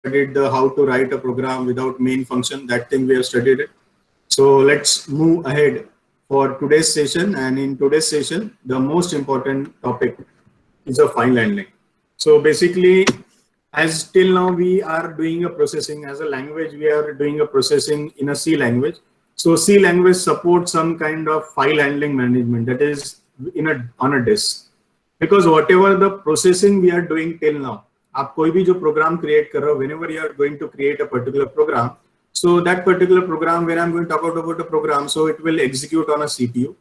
studied the how to write a program without main function. That thing we have studied it. So let's move ahead for today's session. And in today's session, the most important topic is a file handling. So basically, as till now we are doing a processing as a language, we are doing a processing in a C language. So C language supports some kind of file handling management, that is in a on a disk. Because whatever the processing we are doing till now, आप कोई भी जो program create कर रहे हो, whenever you are going to create a particular program, so that particular program, when I'm going to talk about a program, so it will execute on a CPU,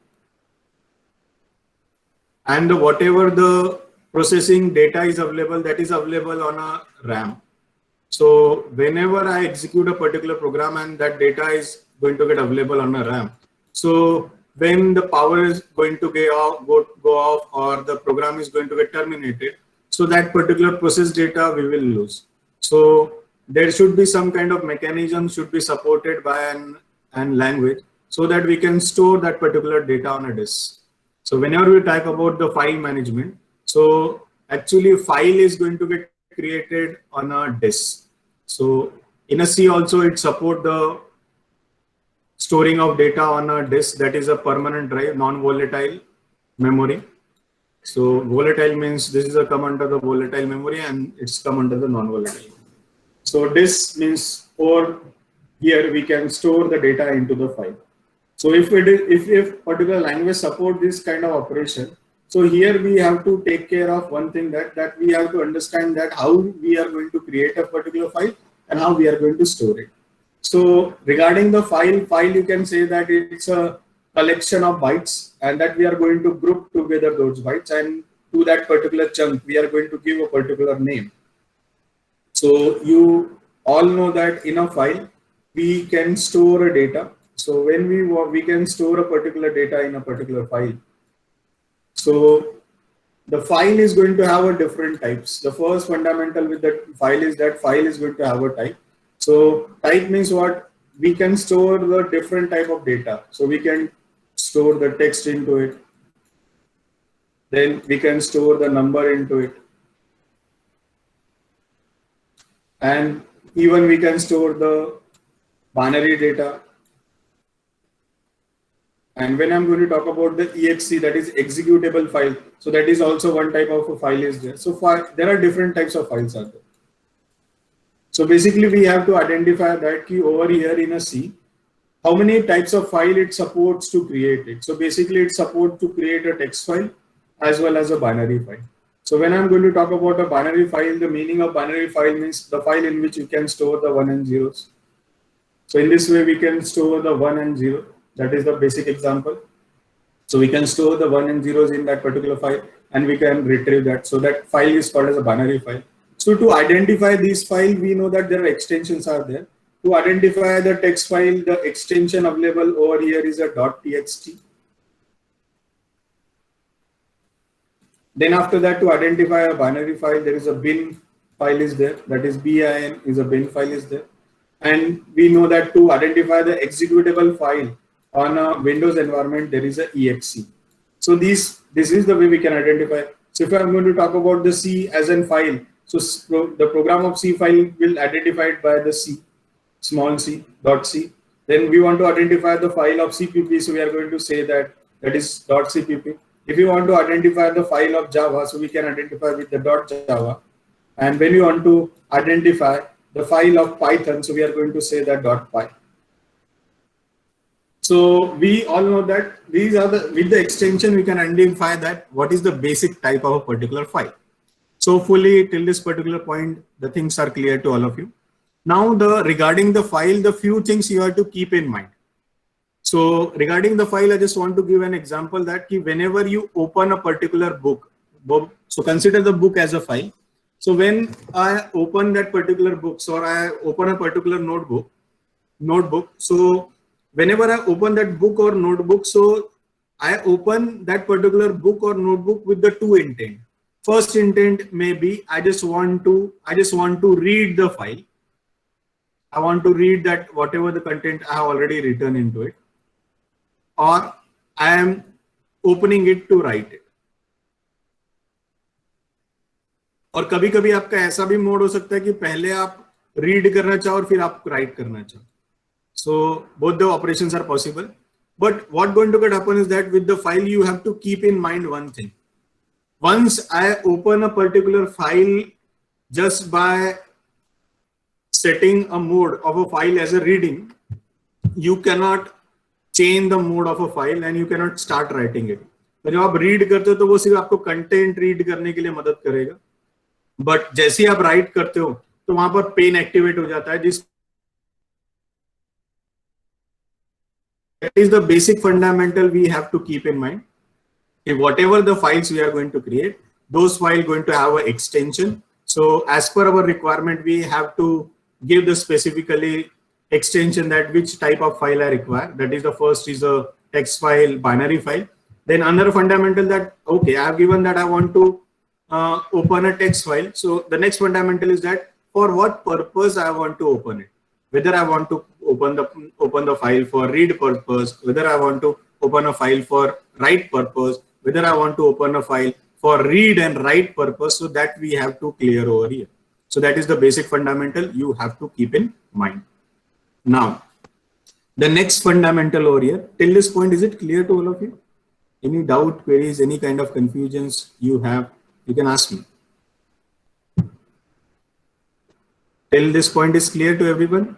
and whatever the processing data is available, that is available on a RAM. So whenever I execute a particular program and that data is going to get available on a RAM, so when the power is going to go off or the program is going to get terminated, so that particular process data we will lose. So there should be some kind of mechanism should be supported by an language so that we can store that particular data on a disk. So whenever we talk about the file management, so actually file is going to get created on a disk. So in a C also it support the storing of data on a disk, that is a permanent drive, non-volatile memory. So volatile means this is a come under the volatile memory and it's come under the non-volatile. So disk means for here we can store the data into the file. So if particular language support this kind of operation, so here we have to take care of one thing, that we have to understand that how we are going to create a particular file and how we are going to store it. So regarding the file you can say that it's a collection of bytes and that we are going to group together those bytes, and to that particular chunk we are going to give a particular name. So you all know that in a file we can store a data. So when we can store a particular data in a particular file. So the file is going to have a different types. The first fundamental with the file is that file is going to have a type. So type means what? We can store the different type of data. So we can store the text into it. Then we can store the number into it. And even we can store the binary data. And when I'm going to talk about the exe, that is executable file. So that is also one type of a file is there. So there are different types of files out there. So basically we have to identify that key over here in a C, how many types of file it supports to create it. So basically it supports to create a text file as well as a binary file. So when I'm going to talk about a binary file, the meaning of binary file means the file in which you can store the 1 and 0s. So in this way we can store the 1 and 0. That is the basic example. So we can store the 1 and 0s in that particular file and we can retrieve that. So that file is called as a binary file. So to identify this file, we know that there are extensions are there. To identify the text file, the extension available over here is a .txt. Then after that, to identify a binary file, there is a bin file is there. That is bin is a bin file is there. And we know that to identify the executable file on a Windows environment, there is a exe. So this is the way we can identify. So if I'm going to talk about the C as in file, so the program of C file will identify it by the C, small c, dot C. Then we want to identify the file of CPP, so we are going to say that is dot CPP. If you want to identify the file of Java, so we can identify with the dot Java. And when you want to identify the file of Python, so we are going to say that dot .py. So we all know that these are with the extension we can identify that what is the basic type of a particular file. So fully till this particular point, the things are clear to all of you. Now regarding the file, the few things you have to keep in mind. So regarding the file, I just want to give an example that whenever you open a particular book, so consider the book as a file. So when I open that particular book, or I open a particular notebook, so whenever I open that book or notebook, so I open that particular book or notebook with the two intent. First intent may be I just want to read the file. I want to read that whatever the content I have already written into it, or I am opening it to write it. और कभी कभी आपका ऐसा भी mode हो सकता है कि पहले आप रीड करना चाहो और फिर आप राइट करना चाहो. So both the operations are possible. But what going to get happen is that with the file, you have to keep in mind one thing. Once I open a particular file just by setting a mode of a file as a reading, you cannot change the mode of a file and you cannot start writing it. तो जब आप read करते हो तो वो सिर्फ आपको content read करने के लिए मदद करेगा. बट जैसे ही आप राइट करते हो तो वहां पर पेन एक्टिवेट हो जाता है. जिस that is the basic fundamental we have to keep in mind. If whatever the files we are going to create, those files going to have an extension. So as per our requirement, we have to give the specifically extension that which type of file I require. That is the first is a text file, binary file. Then another fundamental that, okay, I have given that I want to open a text file. So the next fundamental is that for what purpose I want to open it. Whether I want to open the file for read purpose, whether I want to open a file for write purpose, whether I want to open a file for read and write purpose. So that we have to clear over here. So that is the basic fundamental you have to keep in mind. Now, the next fundamental over here, till this point, is it clear to all of you? Any doubt, queries, any kind of confusions you have, you can ask me. Till this point is clear to everyone?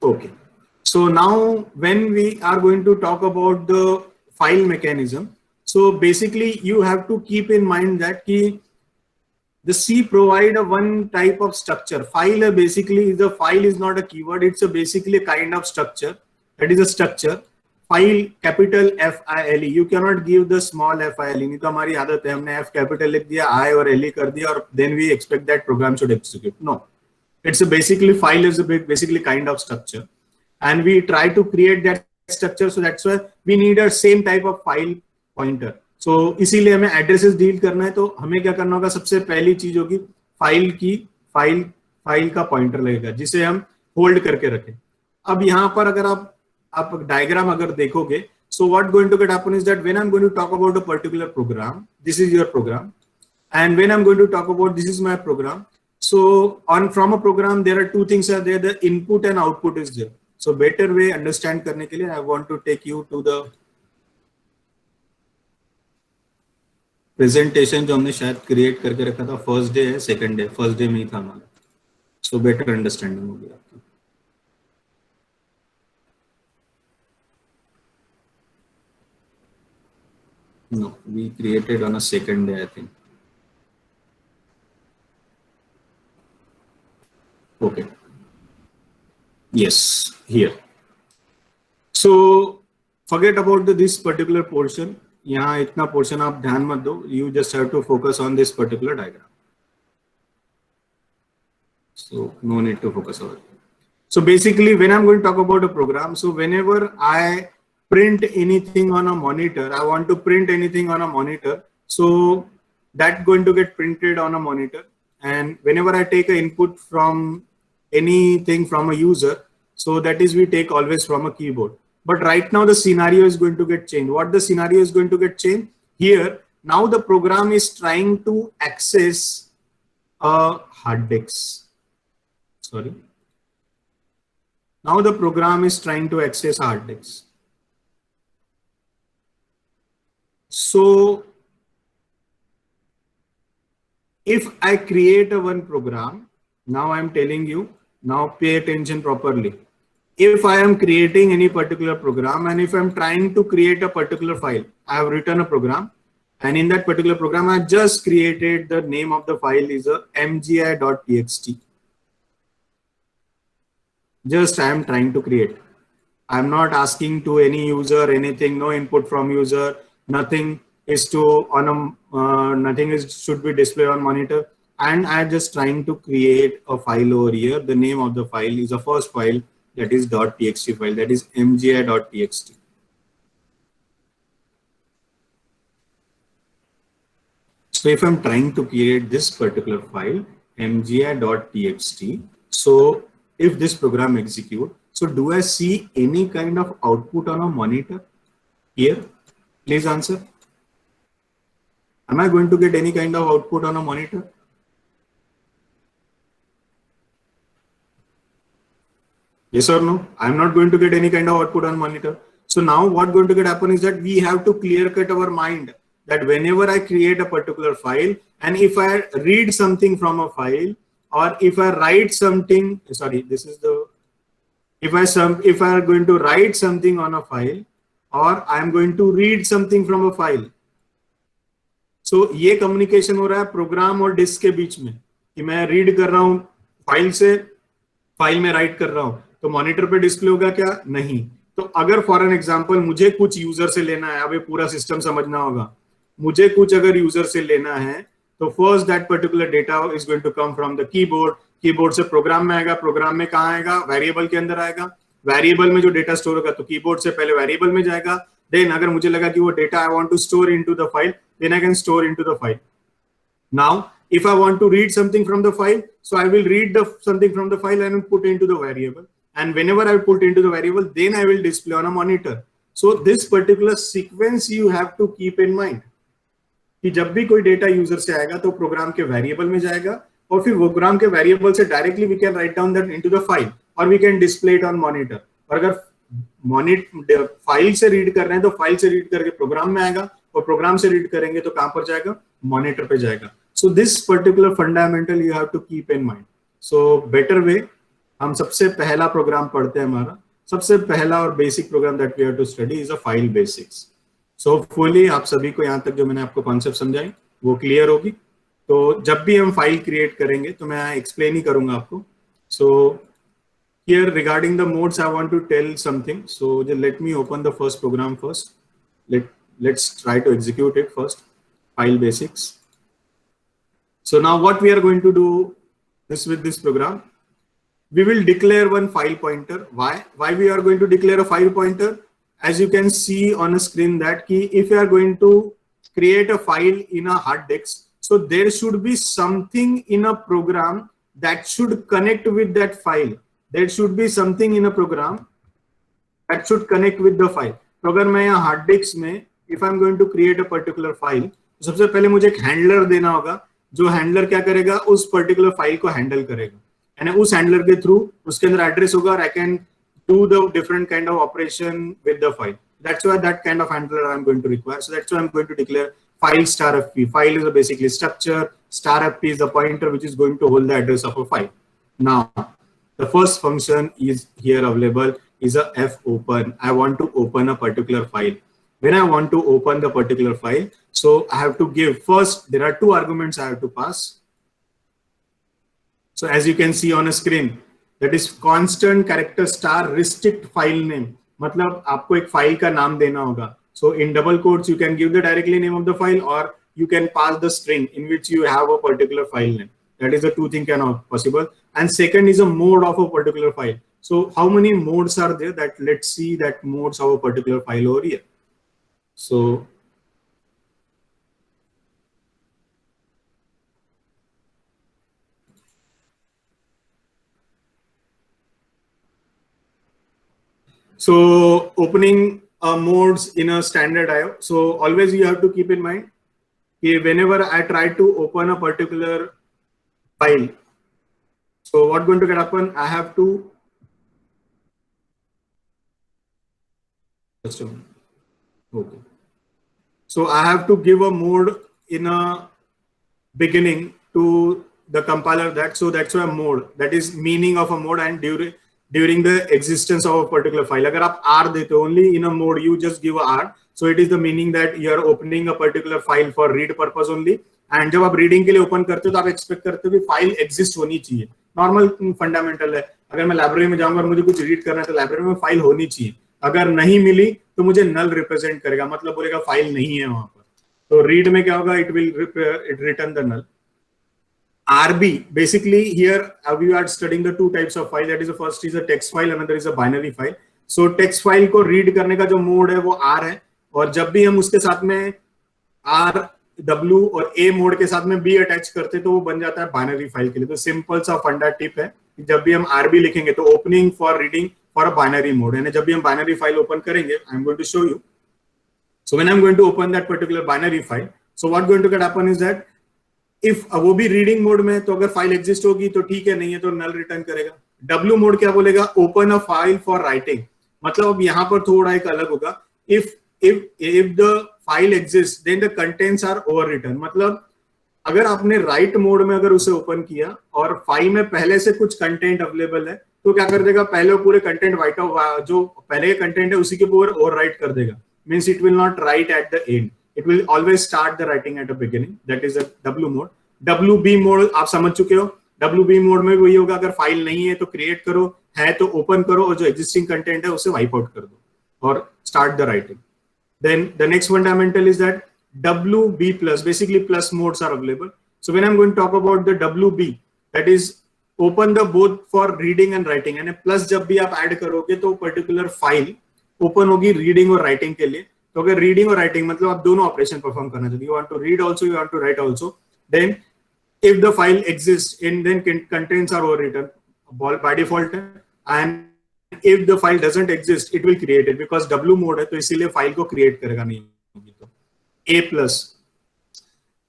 Okay. So now when we are going to talk about the file mechanism, so basically you have to keep in mind that the C provide a one type of structure. File basically is a file is not a keyword. It's a basically a kind of structure. That is a structure. File capital F-I-L-E. You cannot give the small F-I-L-E. नहीं तो हमारी आदत है हमने F capital लिख दिया, I और L-E कर दिया और then we expect that program should execute. No, it's a basically file is a basically kind of structure, and we try to create that structure. So that's why we need a same type of file pointer. So इसीलिए हमें addresses deal करना है तो हमें क्या करना होगा. सबसे पहली चीज होगी फाइल का पॉइंटर लगेगा जिसे हम होल्ड करके रखें. अब यहाँ पर अगर आप डायग्राम अगर देखोगे, so what going to get happen is that when I'm going to talk about a particular program, this is your program, and when I'm going to talk about this is my program. So from a program there are two things are there, the input and output is there. So better way understand करने के लिए I want to take you to the presentation जो हमने शायद create करके रखा था. First day है, सेकंड डे, फर्स्ट डे में ही था हमारा. So better understanding हो गया. No, we created on a second day, I think. Okay. Yes, here. So forget about this particular portion. यहाँ इतना portion आप ध्यान मत दो. You just have to focus on this particular diagram. So no need to focus on it. So basically, when I'm going to talk about a program, so whenever I print anything on a monitor, I want to print anything on a monitor, so that's going to get printed on a monitor. And whenever I take an input from anything from a user, so that is we take always from a keyboard. But right now the scenario is going to get changed. What the scenario is going to get changed here? Now the program is trying to access a hard disk. Sorry. Now the program is trying to access a hard disk. So if I create a one program, now I'm telling you, now pay attention properly. If I am creating any particular program and if I'm trying to create a particular file, I have written a program, and in that particular program, I just created the name of the file is a mgi.txt. Just I am trying to create. I'm not asking to any user anything, no input from user. Nothing is to nothing is should be displayed on monitor, and I'm just trying to create a file over here. The name of the file is the first file, that is .txt file, that is mgi.txt. So if I'm trying to create this particular file mgi.txt, so if this program execute, so do I see any kind of output on a monitor here? Please answer. Am I going to get any kind of output on a monitor? Yes or no? I'm not going to get any kind of output on monitor. So now what going to get happen is that we have to clear cut our mind that whenever I create a particular file, and if I read something from a file, or if I write something, sorry, this is the, if I are going to write something on a file, or I am going to read something from a file. So ये communication हो रहा है programme और disc के बीच में कि मैं read कर रहा हूँ फाइल से, फाइल में राइट कर रहा हूँ, तो मॉनिटर पे डिस्प्ले होगा क्या? नहीं। तो अगर फॉर एन एग्जांपल मुझे कुछ यूजर से लेना है, अब ये पूरा सिस्टम समझना होगा, मुझे कुछ अगर यूजर से लेना है तो first that particular data is going to come from the keyboard, keyboard से प्रोग्राम में आएगा, प्रोग्राम में कहाँ आएगा? वेरिएबल के अंदर आएगा, वेरिएबल में जो डेटा स्टोर होगा तो कीबोर्ड से पहले वेरिएबल में जाएगा, देन अगर मुझे लगा कि वो data I want to store into the file, then I can store into the file. Now if I want to read something from the file, so I will read the something from the file and put into the variable, and whenever I put into the variable, then I will display on a monitor. So this particular sequence you have to keep in mind कि जब भी कोई data user से आएगा तो programme के variable में जाएगा, और फिर प्रोग्राम के वेरिएबल से directly we can write down that into the file, और we can display it on monitor. और अगर फाइल से रीड कर रहे हैं तो फाइल से रीड करके प्रोग्राम में आएगा, और प्रोग्राम से रीड करेंगे तो कहां पर जाएगा? मॉनिटर पे जाएगा। So this particular fundamental you have to keep in mind. So better way, हम सबसे पहला प्रोग्राम पढ़ते हैं, हमारा सबसे पहला और basic programme that we have to study is a file basics. So hopefully आप सभी को यहाँ तक जो मैंने आपको कॉन्सेप्ट समझाई वो क्लियर होगी। तो जब भी हम फाइल क्रिएट करेंगे तो मैं एक्सप्लेन ही करूंगा आपको। So here regarding the modes I want to tell something. So let me open the first program first. Let's try to execute it first. File basics. So now what we are going to do is with this program, we will declare one file pointer. Why we are going to declare a file pointer? As you can see on a screen that if you are going to create a file in a hard disk, so there should be something in a program that should connect with that file. There should be something in a program that should connect with the file. तो अगर मैं यहाँ hard disk में if I am going to create a particular file, तो सबसे पहले मुझे एक हैंडलर देना होगा, जो हैंडलर क्या करेगा? उस पर्टिकुलर फाइल को हैंडल करेगा, यानी उस हैंडलर के थ्रू उसके अंदर एड्रेस होगा और I can do the different kind of operation with the file. That's why that kind of handler I am going to require. So that's why I am going to declare file star fp. File is basically structure, star fp is the pointer which is going to hold the address of a file. Now the first function is here available is a fopen. I want to open a particular file. When I want to open the particular file, so I have to give first, there are two arguments I have to pass. So as you can see on a screen, that is constant character star restrict file name. मतलब आपको एक file का नाम देना होगा. So in double quotes, you can give the directly name of the file, or you can pass the string in which you have a particular file name. That is the two things can possible. And second is a mode of a particular file. So how many modes are there? That let's see that modes of a particular file over here. So opening modes in a standard IO. So always you have to keep in mind, whenever I try to open a particular file, so what's going to get happen? I have to okay. So I have to give a mode in a beginning to the compiler that, so that's why mode, that is meaning of a mode, and during the existence of a particular file. अगर आप R देते हो, only in a mode you just give a R, so it is the meaning that you are opening a particular file for read purpose only. And जब आप reading के लिए open करते हो तो आप expect करते हो कि file exist होनी चाहिए. Normal fundamental है. अगर मैं library में जाऊंगा और मुझे कुछ read करना है तो library में file होनी चाहिए. अगर नहीं मिली तो मुझे null represent करेगा, मतलब बोलेगा file नहीं है वहां पर. तो read में क्या होगा? It will return the null. RB, basically here we are studying the two types of file. That is, the first is a text file, another is a binary file. So text file को read करने का जो mode है वो R है, और जब भी हम उसके साथ में R, W और A मोड के साथ में B अटैच करते तो वो बन जाता है बाइनरी फाइल के लिए. तो सिंपल सा फंडा टिप है कि जब भी हम RB लिखेंगे तो opening for reading for a binary mode, यानी जब भी हम बाइनरी फाइल ओपन करेंगे, I am going to show you. So when I'm going to open that particular binary file, so what going to get happen is that if वो भी reading mode में, तो अगर फाइल एग्जिस्ट होगी तो ठीक है, नहीं है तो नल रिटर्न करेगा. W मोड क्या बोलेगा, open a file for writing. मतलब अब यहाँ पर थोड़ा एक अलग होगा, if the file exist then the contents are over written. मतलब अगर आपने राइट मोड में अगर उसे ओपन किया और फाइल में पहले से कुछ कंटेंट अवेलेबल है, तो क्या कर देगा, पहले पूरे कंटेंट वाइट आउट, जो पहले के कंटेंट है उसी के ऊपर ओवर राइट कर देगा। Means it will not write at the end, it will always start the writing at the beginning. That is the W mode. W B mode आप समझ चुके हो। डब्ल्यू बी मोड में वही होगा, अगर फाइल नहीं है तो क्रिएट करो, है तो ओपन करो, और जो एग्जिस्टिंग कंटेंट है उसे वाइप आउट कर दो और start the writing. Then the next fundamental is that WB plus, basically plus modes are available. So when I'm going to talk about the WB, that is open the both for reading and writing, and plus जब भी आप add करोगे तो particular file open होगी reading और writing के लिए। तो अगर रीडिंग और राइटिंग मतलब आप दोनों ऑपरेशन परफॉर्म करना चाहते हो, you want to read also, you want to write also, then if the file exists in, then contents are overwritten by default, and if the file doesn't exist it will create it, because W mode है तो इसीलिए file को create करेगा नहीं होगी। तो A plus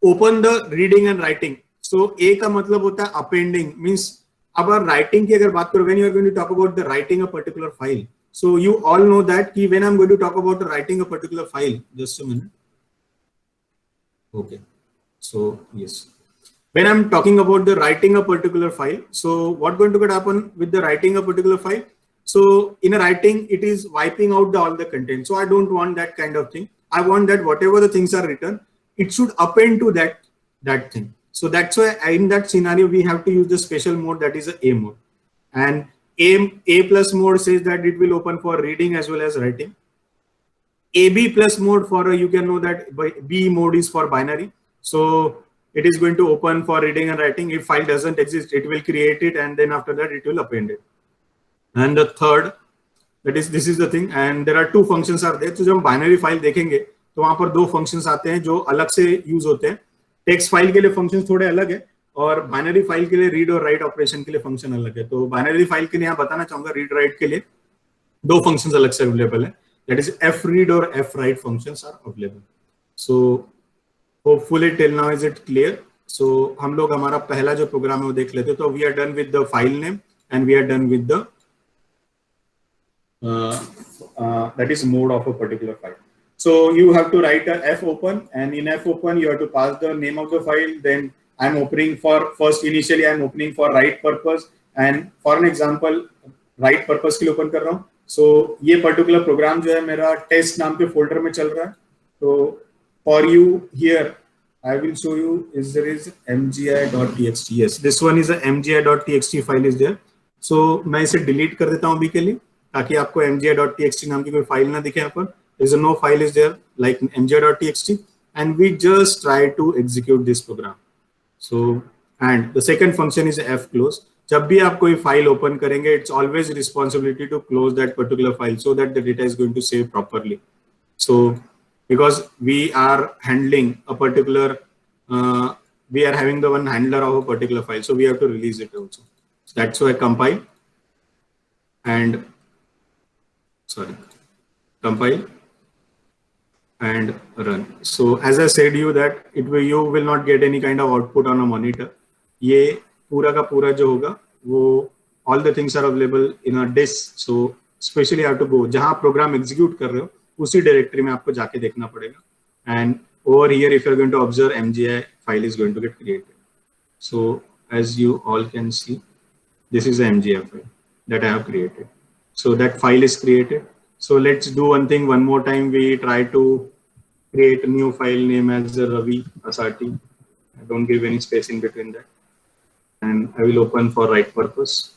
open the reading and writing. So A का मतलब होता है अपेंडिंग, मींस अब राइटिंग की अगर बात करो, when you are going to talk about the writing a particular file, so you all know that कि when I am going to talk about writing a particular file, just a minute, okay, so yes, when I'm talking about the writing a particular file, so what going to happen with the writing a particular file? So in a writing it is wiping out all the content, so I don't want that kind of thing. I want that whatever the things are written, it should append to that thing. So that's why in that scenario we have to use the special mode, that is a mode. And A plus mode says that it will open for reading as well as writing. AB plus mode for you can know that B mode is for binary, so it is going to open for reading and writing. If file doesn't exist, it will create it, and then after that it will append it. And the third, that is, this is the thing, and there are two functions are there. So जब हम binary file देखेंगे तो वहां पर दो functions आते हैं जो अलग से यूज होते हैं। टेक्स्ट फाइल के लिए फंक्शंस थोड़े अलग है, और बाइनरी फाइल के लिए रीड और राइट ऑपरेशन के लिए फंक्शन अलग है। तो बाइनरी फाइल के लिए यहाँ बताना चाहूंगा, रीड राइट के लिए दो फंक्शंस अलग से अवेलेबल है, that is f read or f write functions are available. So hopefully till now is it clear? So हम लोग हमारा पहला जो प्रोग्राम है वो देख लेते हैं। तो we are done with the file name and we are done with the that is mode of a particular file. So you have to write a f open, and in f open you have to pass the name of the file. Then I'm opening for first, initially I'm opening for write purpose, and for an example write purpose के लिए open कर रहा हूँ। So ये particular programme जो है मेरा test नाम के फोल्डर में चल रहा है। तो for you here I will show you is there is mgi.txt, yes this one is a mgi.txt file is there. So मैं इसे डिलीट कर देता हूँ अभी के लिए, ताकि आपको mgi.txt नाम की कोई फाइल ना दिखे। यहाँ पर there is no file is there like mgi.txt, and we just try to execute this program. So and the second function is f close. जब भी आप कोई फाइल ओपन करेंगे, it's always responsibility to close that particular file so that the data is going to save properly. So because we are handling a particular we are having the one handler of a particular file, so we have to release it also. So that's why compile and run. So as I said you that you will not get any kind of output on a monitor. ये पूरा का पूरा जो होगा वो all the things are available in a disk. So especially you have to go जहाँ program execute कर रहे हो उसी डायरेक्टरी में आपको जाके देखना पड़ेगा. And over here, if you're going to observe, MGI file is going to get created. So as you all can see, this is the MGI file that I have created. So that file is created. So let's do one thing one more time. We try to create a new file name as Ravi Asati. I don't give any space in between that. And I will open for write purpose.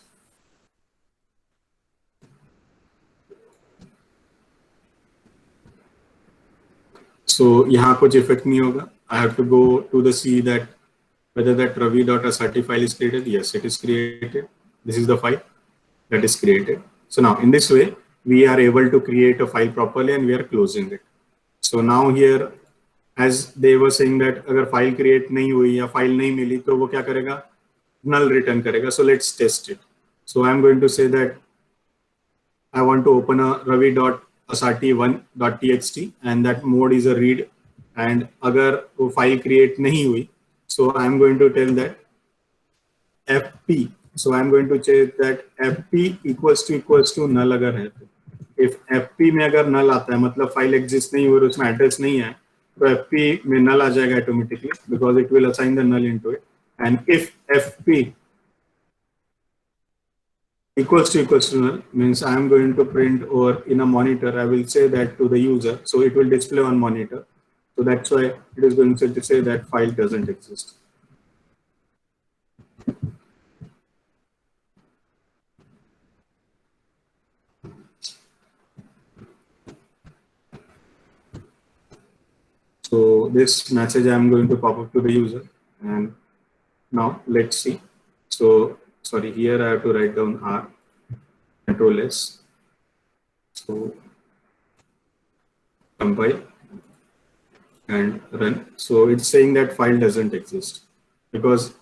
So यहाँ कुछ effect नहीं होगा. I have to go to the see that whether that ravi.asati file is created. Yes, it is created. This is the file that is created. So now in this way we are able to create a file properly and we are closing it. So now here as they were saying that अगर file create नहीं हुई या file नहीं मिली तो वो क्या करेगा, null return करेगा. So let's test it. So I'm going to say that I want to open a ravi.asati1.txt and that mode is a read, and अगर वो file create नहीं हुई, so I'm going to tell that fp So I'm going to check that fp equals to null अगर है तो if fp में अगर null आता है मतलब फाइल एग्जिस्ट नहीं और उसमें एड्रेस नहीं है तो fp में null आ जाएगा automatically because it will assign the null into it. And if fp equals to null means I am going to print, or in a monitor I will say that to the user, so it will display on monitor. So that's why it is going to say that file doesn't exist. So this message I am going to pop up to the user, and now let's see. So sorry, here I have to write down R, Control S. So compile and run. So it's saying that file doesn't exist because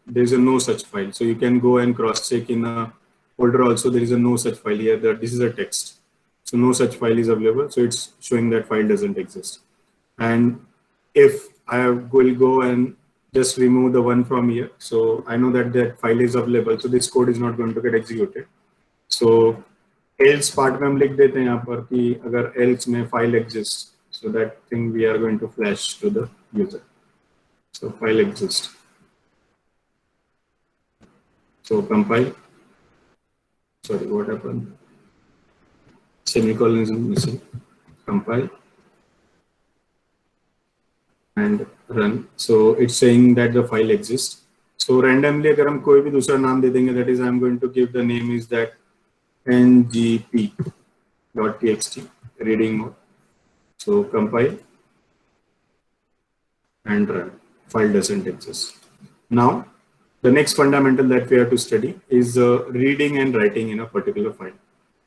there's a no such file. So you can go and cross check in a folder also. There is a no such file here. This is a text. So no such file is available. So it's showing that file doesn't exist. And if I will go and just remove the one from here, so I know that that file is available. So this code is not going to get executed. So else part में हम लिख देते हैं यहाँ पर कि अगर else में file exists. So that thing we are going to flash to the user. So file exists. So compile. Sorry, what happened? Semicolon is missing. Compile and run. So it's saying that the file exists. So randomly अगर हम कोई भी दूसरा नाम दे देंगे, that is I'm going to give the name is that ngp.txt reading mode. So compile and run. File doesn't exist. Now the next fundamental that we have to study is reading and writing in a particular file.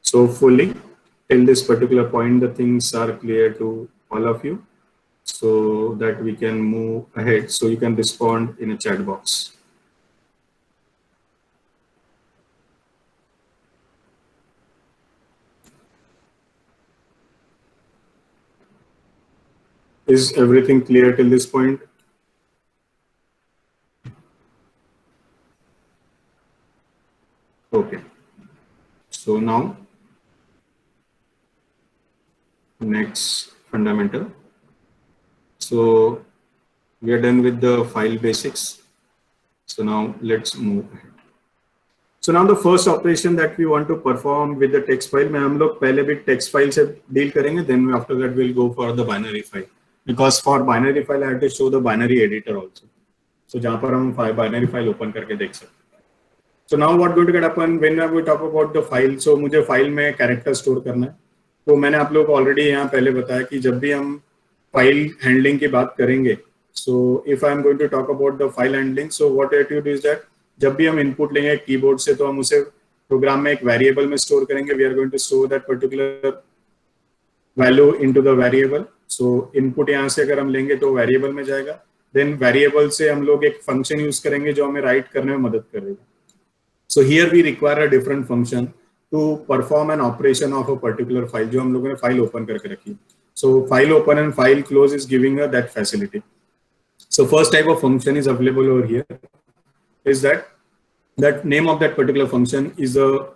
So fully till this particular point the things are clear to all of you, so that we can move ahead. So you can respond in a chat box. Is everything clear till this point? Okay. So now next fundamental. So we are done with the file basics. So now let's move ahead. So now the first operation that we want to perform with the text file, में हम लोग पहले भी text file से deal करेंगे, then after that we'll go for the binary file. Because for binary file I have to show the binary editor also. So जहाँ पर हम binary file open करके देख सकते हैं. So now what going to get happen when we talk about the file? So मुझे file में character store करना है. तो मैंने आप लोगों को already यहाँ पहले बताया कि जब भी हम file handling की बात करेंगे, so if I am going to talk about the file handling, so what I have to do is that जब भी हम input लेंगे keyboard से तो हम उसे program में एक variable में store करेंगे. We are going to store that particular value into the variable. So input यहाँ से अगर हम लेंगे तो variable में जाएगा. Then variable से हम लोग एक function use करेंगे जो हमें write करने में मदद करेगा. So here we require a different function to perform an operation of a particular file जो हम लोगों ने file open करके रखी. So file open and file close is giving us that facility. So first type of function is available over here is that name of that particular function is a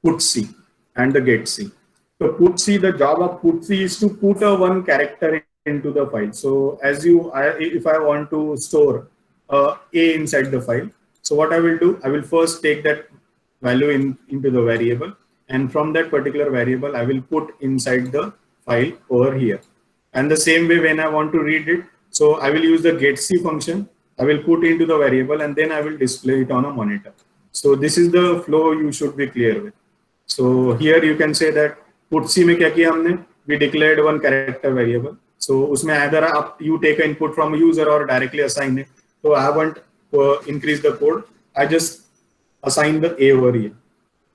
putc and the getc. So putc, the job of putc is to put a one character into the file. So as if I want to store a inside the file, so what I will do, I will first take that value into the variable, and from that particular variable I will put inside the file over here. And the same way when I want to read it, so I will use the getc function. I will put into the variable and then I will display it on a monitor. So this is the flow you should be clear with. So here you can say that putc में क्या किया हमने, we declared one character variable. So उसमें either you take an input from a user or directly assign it. So I haven't increased the code. I just assign the a over here.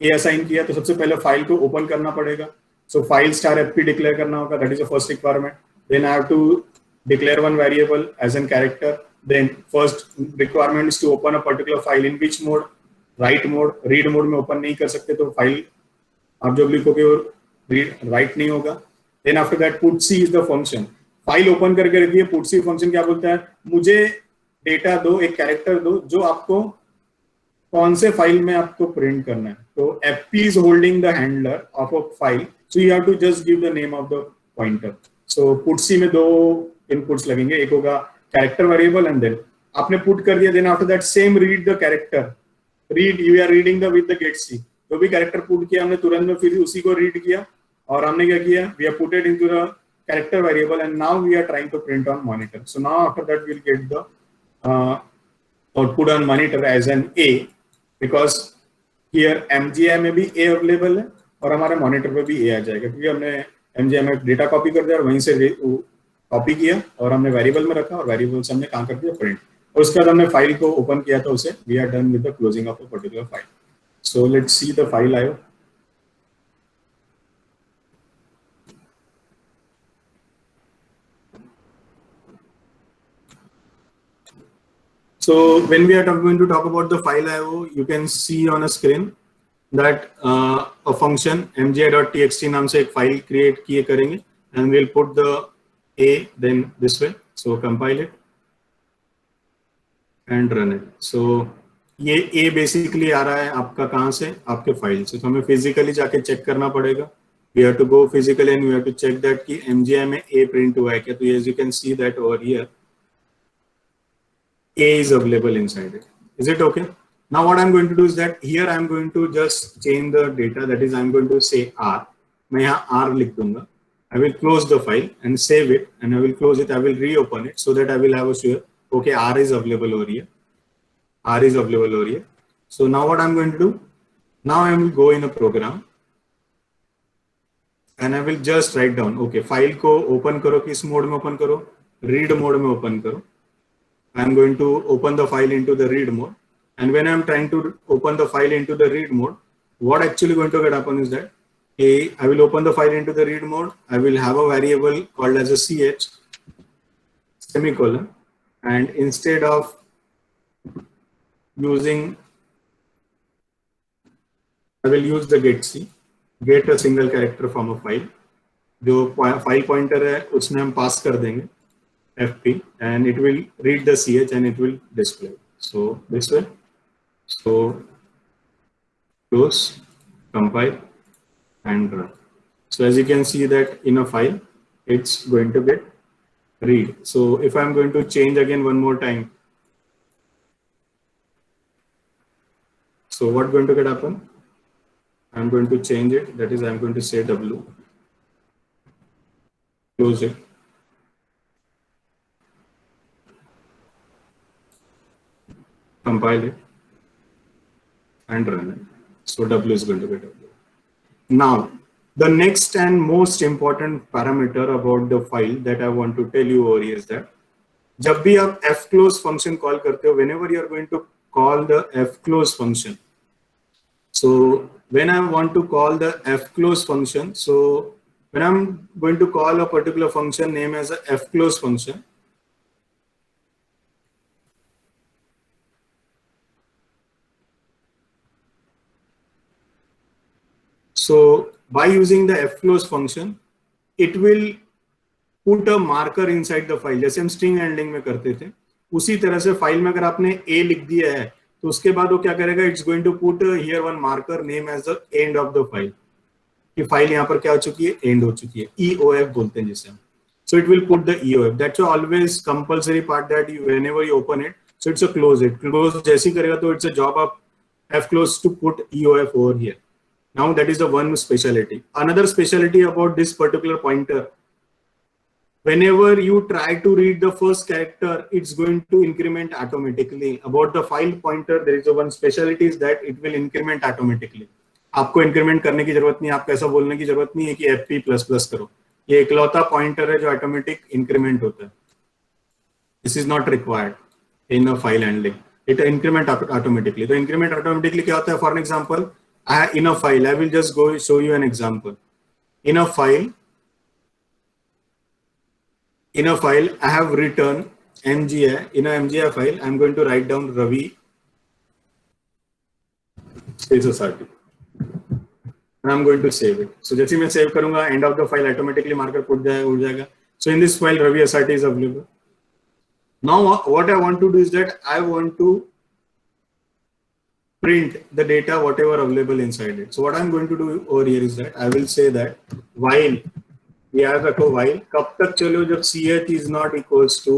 A assign किया तो सबसे पहले file को open करना पड़ेगा. So file star fp declare करना होगा. That is the first requirement. Then I have to declare one variable as a character. Then first requirement is to open a particular file in which mode, write mode. Read mode में open नहीं कर सकते तो file आप जब लिखोगे वो write नहीं होगा. Then after that putc is the function. File open करके रखिए. putc function क्या बोलता है, मुझे डेटा दो, एक कैरेक्टर दो जो आपको कौन से फाइल में आपको प्रिंट करना है. तो fp is holding the handler of a file, so you have to just give the name of the pointer. So putc में दो inputs लगेंगे, एक होगा character variable and then आपने put कर दिया, then after that same read the character, read you are reading the with the getc, जो भी character put किया हमने तुरंत में फिर उसी को read किया और हमने क्या किया, we have put it into the character variable and now we are trying to print on monitor. So now after that we'll get the output on monitor as an A, because here MGI में भी A available है और हमारे monitor पे भी A आ जाएगा, क्योंकि हमने MGI में डेटा कॉपी कर दिया और वहीं से कॉपी किया और हमने वेरिएबल में रखा और वेरिएबल से हमने कहाँ कर दिया, प्रिंट. और उसके बाद हमने फाइल को ओपन किया तो उसे we are done with the closing of a particular file. So let's see the file IO. So when we are going to talk about the file IO, you can see on a screen that a function mgi.txt नाम से एक file create किए करेंगे and we'll put the a then this way. So compile it and run it. So ये a basically आ रहा है आपका कहाँ से, आपके फाइल से. तो हमें फिजिकली जाके चेक करना पड़ेगा. We have to go physically and we have to check that कि mgi में a print हुआ है क्या. तो as you can see that over here A is available inside it. Is it okay? Now what I'm going to do is that here I'm going to just change the data, that is I'm going to say R. मैं यहाँ R लिख दूंगा. I will close the file and save it and I will close it. I will reopen it so that I will have a sure, okay, R is available over here. R is available over here. So now what I'm going to do, now I will go in a program and I will just write down, okay, file को open करो, किस mode में open करो, read mode में open करो. I'm going to open the file into the read mode, and when I'm trying to open the file into the read mode, what actually going to get happen is that I will open the file into the read mode. I will have a variable called as a ch semicolon, and instead of using, I will use the getc, get a single character from a file. जो file pointer है उसमें हम pass कर देंगे fp and it will read the ch and it will display. So this way. So close, compile and run. So as you can see that in a file it's going to get read. So if I'm going to change again one more time, so what going to get happen, I'm going to change it, that is I'm going to say w, close it, compile it and run it. So w is going to be w. Now the next and most important parameter about the file that I want to tell you over here is that जब भी आप fclose function call करते हो, whenever you are going to call the fclose function, so when I want to call the fclose function, so when I'm going to call a particular function name as a fclose function, so by using the fclose function, it will put a marker inside the file. जैसे हम string handling में करते थे, उसी तरह से file में अगर आपने a लिख दिया है तो उसके बाद वो क्या करेगा, it's going to put here one marker name as the end of the file. कि फाइल यहाँ पर क्या हो चुकी है, end हो चुकी है, EOF बोलते हैं जिसे हम. So it will put the EOF. That's always compulsory part that you, whenever you open it, so it's a close it. Close जैसी करेगा तो it's a job of fclose to put EOF over here. Now that is the one specialty. Another specialty about this particular pointer, whenever you try to read the first character, it's going to increment automatically. About the file pointer, there is a one specialty is that it will increment automatically. आपको increment करने की जरूरत नहीं, आपको ऐसा बोलने की जरूरत नहीं है कि fp++ करो. ये इकलौता pointer है जो automatic increment होता है. This is not required in a file handling. It increment automatically. The increment automatically क्या होता है? For an example, in a file, I will just go show you an example. In a file, I have written MGI. In a MGI file, I'm going to write down Ravi space SRT. And I'm going to save it. So जैसे मैं save करूँगा, end of the file automatically marker put जाएगा. So in this file, Ravi SRT is available. Now what I want to do is that I want to print the data whatever available inside it. So what I'm going to do over here is that I will say that while याद रखो while कब तक चलो जब ch is not equals to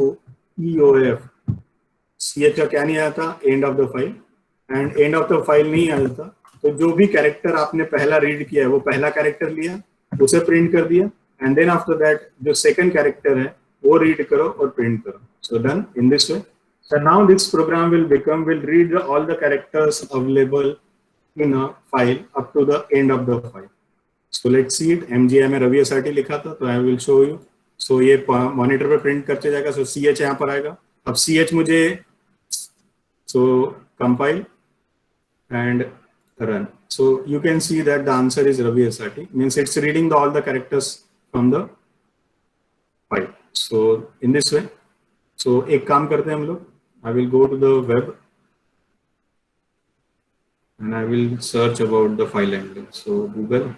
eof. ch का क्या नहीं आया था end of the file and end of the file नहीं आया था तो जो भी कैरेक्टर आपने पहला रीड किया है वो पहला कैरेक्टर लिया उसे प्रिंट कर दिया and then after that जो second कैरेक्टर है वो रीड करो और प्रिंट करो. So done in this way. So now this program will read all the characters available in a file up to the end of the file. So let's see it. MGI में Ravi SRT लिखा था तो I will show you. So ये monitor पे print करते जाएगा. So CH यहाँ पर आएगा. अब CH मुझे so compile and run. So you can see that the answer is Ravi SRT. Means it's reading all the characters from the file. So in this way. So एक काम करते हैं हम लोग. I will go to the web and I will search about the file handling. So Google.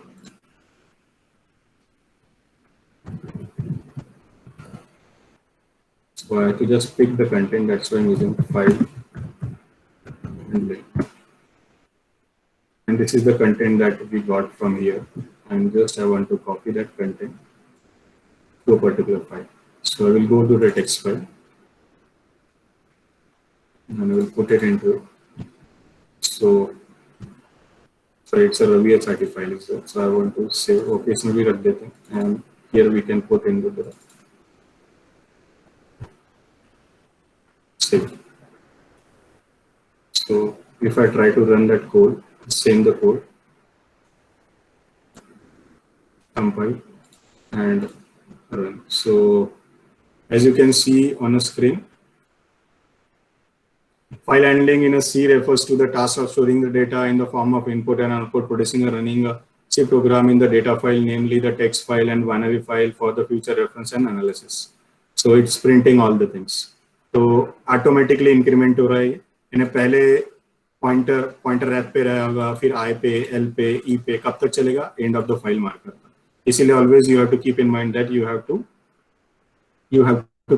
So I have to just pick the content, that's why I'm using file handling. And this is the content that we got from here. And just I want to copy that content to a particular file. So I will go to the text file. And I will put it into so it's a Ravi SRT file is there. So I want to say okay इसमें भी रख देते हैं and here we can put into the save. So if I try to run that code, same the code, compile and run. So as you can see on a screen, file handling in a C refers to the task of storing the data in the form of input and output, producing and running a C program in the data file, namely the text file and binary file for the future reference and analysis. So it's printing all the things. So automatically increment हो रहा है. इन्हें पहले pointer ref पे रहेगा, फिर I पे, L पे, E पे कब तक चलेगा? End of the file marker. इसीलिए always you have to keep in mind that you have to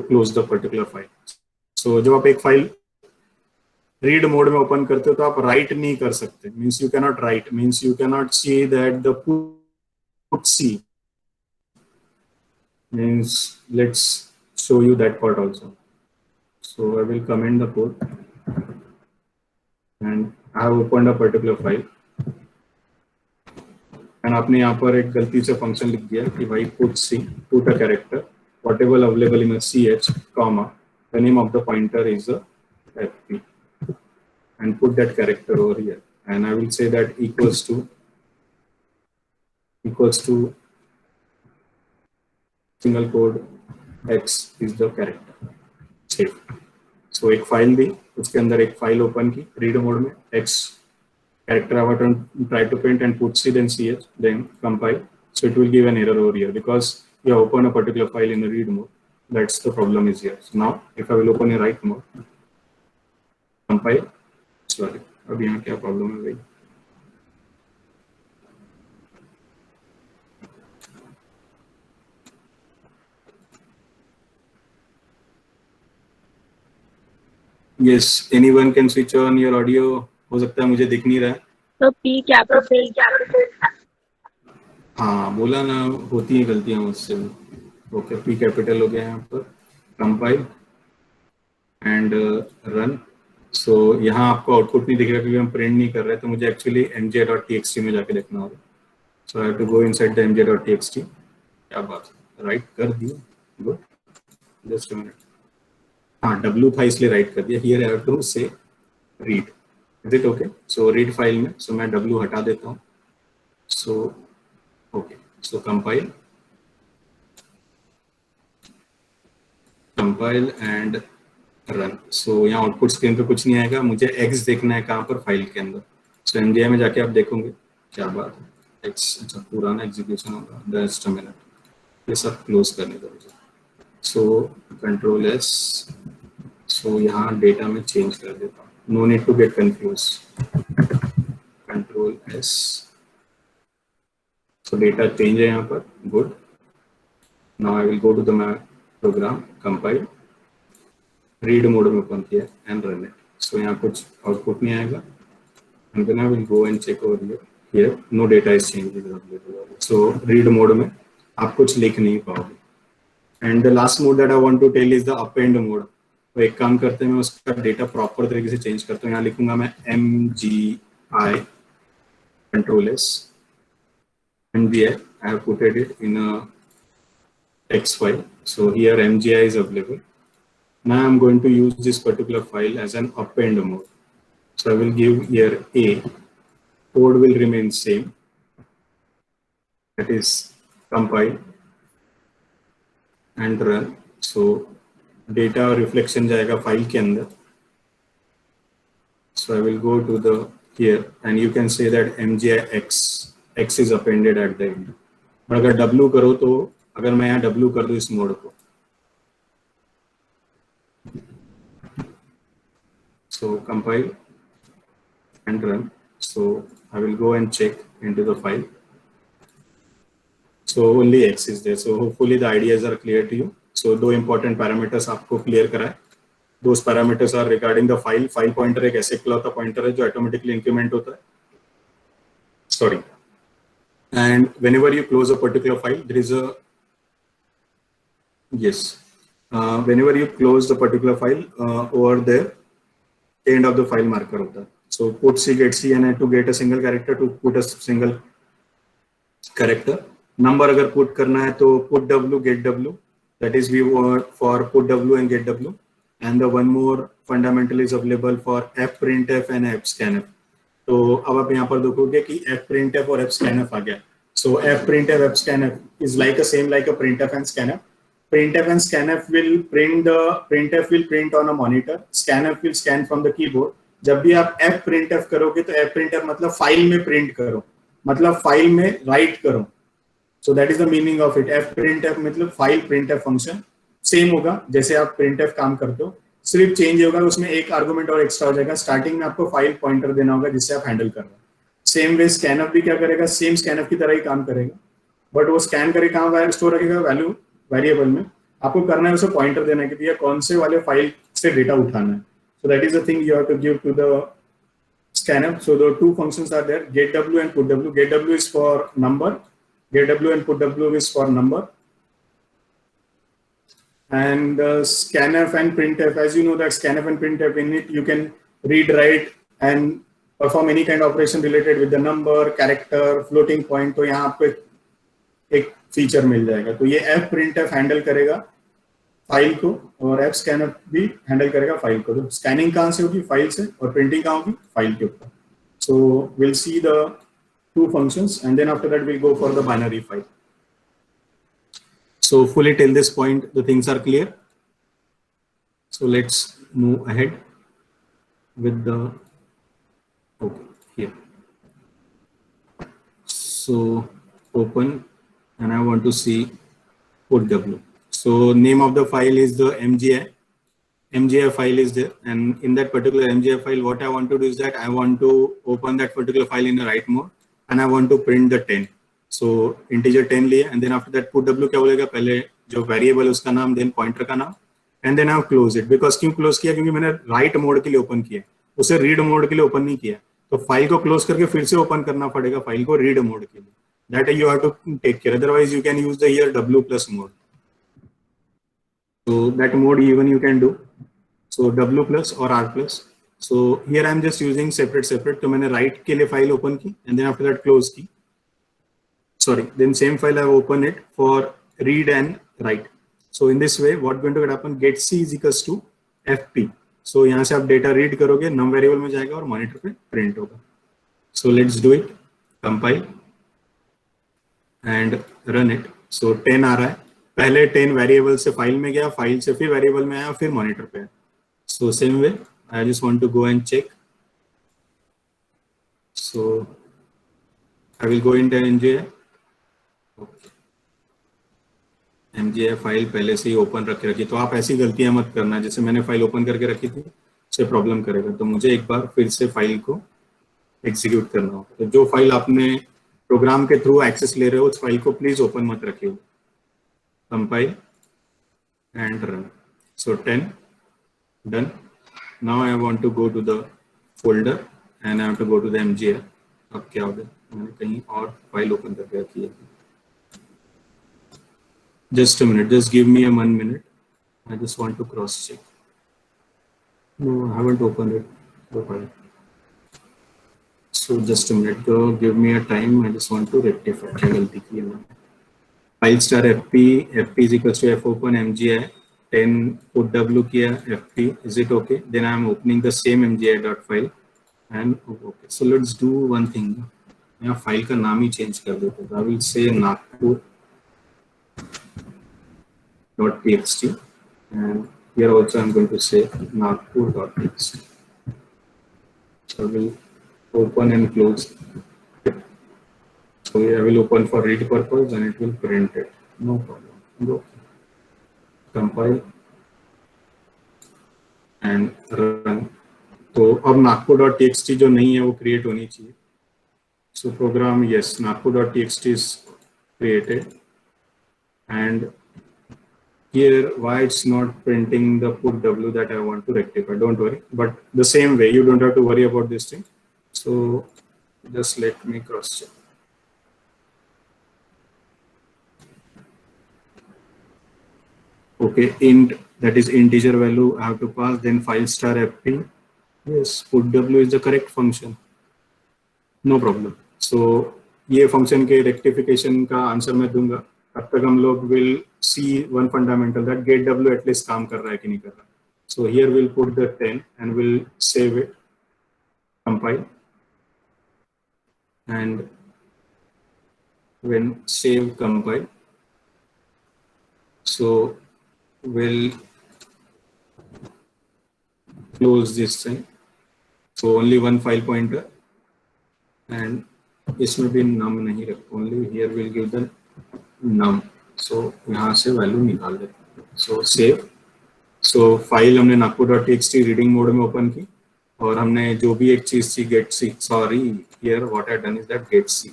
close the particular file. So जब आप एक file रीड मोड में ओपन करते हो तो आप राइट नहीं कर सकते. Means you cannot write, means you cannot see that the putc means let's show you that part also. So I will comment the code and I have opened a particular file and आपने यहाँ पर एक गलती से function लिख दिया कि भाई putc to the character whatever available in ch comma the name of the pointer is a fp and put that character over here and I will say that equals to single code x is the character. Save. So एक file दी, उसके अंदर एक file open की read mode में x character I want to try to print and put c then ch then compile. So it will give an error over here because you have opened a particular file in the read mode. That's the problem is here. So now if I will open a write mode, compile. Sorry अब यहाँ क्या problem है भाई. Yes, anyone can switch on your audio. हो सकता है मुझे दिख नहीं रहा है. तो P कैपिटल हाँ बोला ना, होती है गलतियाँ मुझसे. ओके P कैपिटल हो गया यहाँ पर. Compile and run. सो यहाँ आपको आउटपुट नहीं दिख रहा क्योंकि हम प्रिंट नहीं कर रहे, तो मुझे एक्चुअली mj.txt में जाके देखना होगा. So I have to go inside the mj.txt. क्या बात है, राइट कर दिया. Good, just a minute. हाँ w था इसलिए राइट कर दिया. Here I have to say read. Is it okay? So read file में सो मैं w हटा देता हूँ. So okay, so compile and run. So यहाँ आउटपुट स्क्रीन पे कुछ नहीं आएगा. मुझे x देखना है कहाँ पर? फाइल के अंदर. सो MGI में जाके आप देखोगे. क्या बात है, x अच्छा पुराना एग्जीक्यूशन होगा. जस्ट अ मिनट, ये सब क्लोज करने दो मुझे. So control S. सो यहाँ डेटा में चेंज कर देता हूँ. No need to get confuse. Control S. So data change है यहाँ पर. Good. Now I will go to the my program. Compile, read mode में ओपन किया एंड रन इट. सो यहाँ कुछ आउटपुट नहीं आएगा. and then I will go and check over here. Here no data is changed, is available. So read mode में आप कुछ लिख नहीं पाओगे. And the last mode that I want to tell is the append mode. तो एक काम करते हैं, मैं उसका डेटा प्रॉपर तरीके से चेंज करता हूँ. यहाँ लिखूंगा मैं MGI control S MGI. I have put it in a text file. So here MGI is available. Now I'm going to use this particular file as an append mode. So I will give here A. Code will remain same. That is compile and run. So data reflection जाएगा file के अंदर. So I will go to the here and you can say that MGI X is appended at the end. और अगर W करो तो अगर मैं यहाँ W कर दूँ इस मोड को, so compile and run. So I will go and check into the file. So only X is there. So hopefully the ideas are clear to you. So दो important parameters आपको clear कराए. Those parameters are regarding the file. File pointer एक ऐसे इकलौता pointer है जो automatically increment होता है. Sorry. And whenever you close a particular file, there is a whenever you close the particular file over there, end of the file marker होता है. So put C get C and to get a single character, to put a single character. Number अगर put करना है तो put W get W. That is we want for put W and get W. And the one more fundamental is available for fprintf and fscanf. तो अब आप यहाँ पर देखोगे कि fprintf और fscanf आ गया. So fprintf fscanf is like a same like a printf and scanf. Printf and scanf will print the printf will print on a monitor. Scanf will scan from the keyboard. जब भी आप fprintf करोगे तो fprintf मतलब file में print करो, मतलब file में राइट करो. So that is the meaning of it. fprintf मतलब फाइल printf फंक्शन सेम होगा जैसे आप printf काम करते हो, सिर्फ चेंज होगा उसमें एक आर्गुमेंट और एक्स्ट्रा हो जाएगा. स्टार्टिंग में आपको फाइल पॉइंटर देना होगा जिससे आप हैंडल कर रहे हो. सेम वे स्कैनफ भी क्या करेगा, सेम स्कैनफ की तरह ही काम करेगा, बट वो स्कैन करके कहाँ स्टोर रखेगा, वैल्यू वेरिएबल में. आपको करना है उसे पॉइंटर देना है कि भैया कौन से वाले फाइल से डेटा उठाना है. So that is the thing you have to give to the scanf. So the two functions are there, get W and put W. Get W is for number, get W and put W is for number. And scanf and printf, as you know that scanf and printf, in it you can read, write and perform any kind of operation related with the number, character, floating point. तो यहाँ आपको एक feature मिल जाएगा. तो ये fprintf handle करेगा file को और fscanf भी हैंडल करेगा फाइल को. तो स्कैनिंग कहाँ से होगी, फाइल से, और प्रिंटिंग कहाँ होगी, फाइल के ऊपर. So we'll see the two functions and then after that we'll go for the binary file. So fully till this point the things are clear. So let's move ahead with the here. So open and I want to see put W. So name of the file is the MGI file is there, and in that particular MGI file what I want to do is that I want to open that particular file in the write mode and I want to print the 10. So integer 10 लिया and then after that put W क्या बोलेगा, पहले जो variable उसका नाम, then pointer का नाम, and then I close it. Because क्यों close किया, क्योंकि मैंने write mode के लिए open किया, उसे read mode के लिए open नहीं किया. तो फाइल को क्लोज करके फिर से ओपन करना पड़ेगा फाइल को रीड मोड के लिए. That you have to take care, otherwise you can use the here W plus mode. So that mode even you can do. So W plus or R plus. So here I am just using separate. तो मैंने write के लिए file open की and then after that close की. Sorry, then same file I have opened it for read and write. So in this way what going to happen, get C is equals to FP. So यहाँ से आप data read करोगे, नम variable में जाएगा और monitor पे print होगा. So let's do it. Compile and run it. So 10 आ रहा है, पहले 10 वेरिएबल से फाइल में गया, फाइल से फिर वेरिएबल में आया, फिर मॉनिटर पे. So same way I just want to go and check. So I will go into MGI. MGI file पहले से ही ओपन रखी. तो आप ऐसी गलतियां मत करना, जैसे मैंने फाइल ओपन करके रखी थी उससे प्रॉब्लम करेगा. तो मुझे एक बार फिर से फाइल को एग्जीक्यूट करना होगा. तो जो फाइल आपने प्रोग्राम के थ्रू एक्सेस ले रहे हो उस फाइल को प्लीज ओपन मत रखिए. Compile and run. So 10 done. Now I want to go to the folder and I have to go to the MGL. अब क्या हो गया, मैंने कहीं और फाइल ओपन करके रखी है. Just a minute, just give me a 1 minute. I just want to cross check. No, I haven't opened it. The file. So just a minute, go give me a time. I just want to rectify. क्या गलती की है मैंने? File star fp is equals to f open mgi 10 put w किया fp. Is it okay? Then I am opening the same mgi dot file and okay. So let's do one thing. यहाँ file का नाम ही change कर देते हैं. I will say nagpur.txt and here also I'm going to say nagpur.txt. So I will open and close. So I will open for read purpose and it will print it. No problem. Go. Compile and run. तो अब nagpur.txt जो नहीं है वो create होनी चाहिए. So program, yes, nagpur.txt is created, and here why it's not printing the put w that I want to rectify. Don't worry, but the same way you don't have to worry about this thing. So just let me cross check. Okay, int, that is integer value I have to pass, then file star fp. Yes, put w is the correct function. No problem. So ये function के rectification का answer मैं दूंगा. तब तक हम लोग will see one fundamental that get W at least काम कर रहा है कि नहीं कर रहा. So here will put the 10 and will save it, compile, and when save compile, so will close this thing. So only one file pointer and इसमें भी num नहीं रख, only here will give the num. So यहाँ से value निकाल देते. So save. So file हमने nagpur.txt reading mode में ओपन की और हमने जो भी एक चीज थी get c, sorry, here what I done is that get c.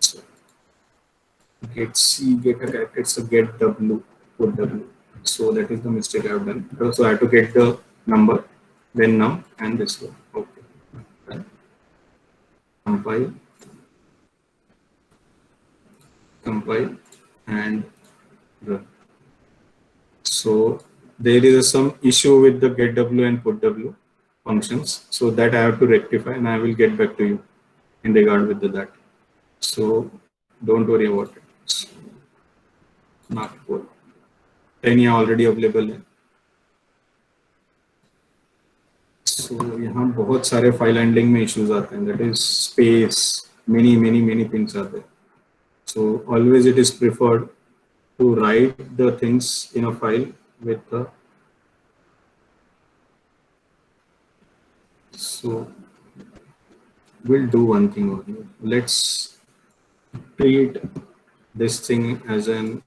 So get c, get a character, so get w, put w. So that is the mistake I have done. So I have to get the number, then num, and this one. Okay. Compile and run. So there is some issue with the get w and put w functions, so that I have to rectify, and I will get back to you in regard with that. So don't worry about it. Nagpur 10 यहाँ already available है. So यहाँ बहुत सारे file handling में issues आते हैं. That is space, many things are there. So always it is preferred to write the things in a file with the. So we'll do one thing over here. Let's treat this thing as an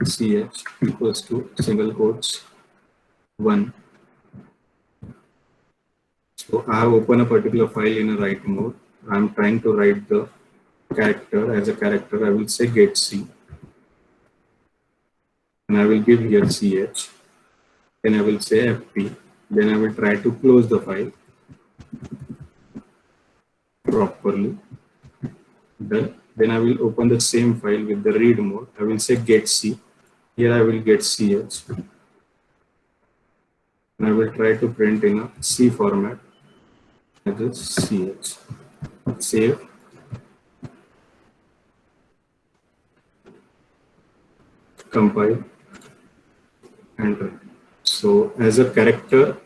ch equals to single quotes 1. So I have opened a particular file in a write mode. I am trying to write the character. As a character, I will say get c, and I will give here ch. Then I will say fp. Then I will try to close the file properly. Then I will open the same file with the read mode. I will say get c. Here I will get ch, and I will try to print in a C format. That is ch. Save. Compile and run. So as a character,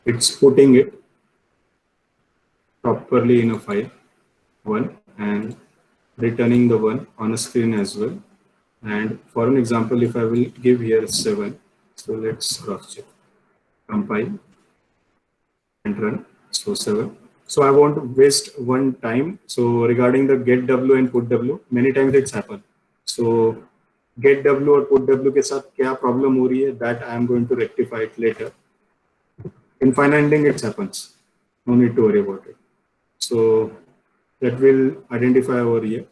it's putting it properly in a file 1 and returning the 1 on a screen as well. And for an example, if I will give here 7, so let's cross check. Compile and run. So 7. So I want to waste one time. So regarding the get w and put w, many times it's happened. So get w or put w के साथ क्या problem हो रही है, that I am going to rectify it later. In fine handling it happens. No need to worry about it. So that will identify over here.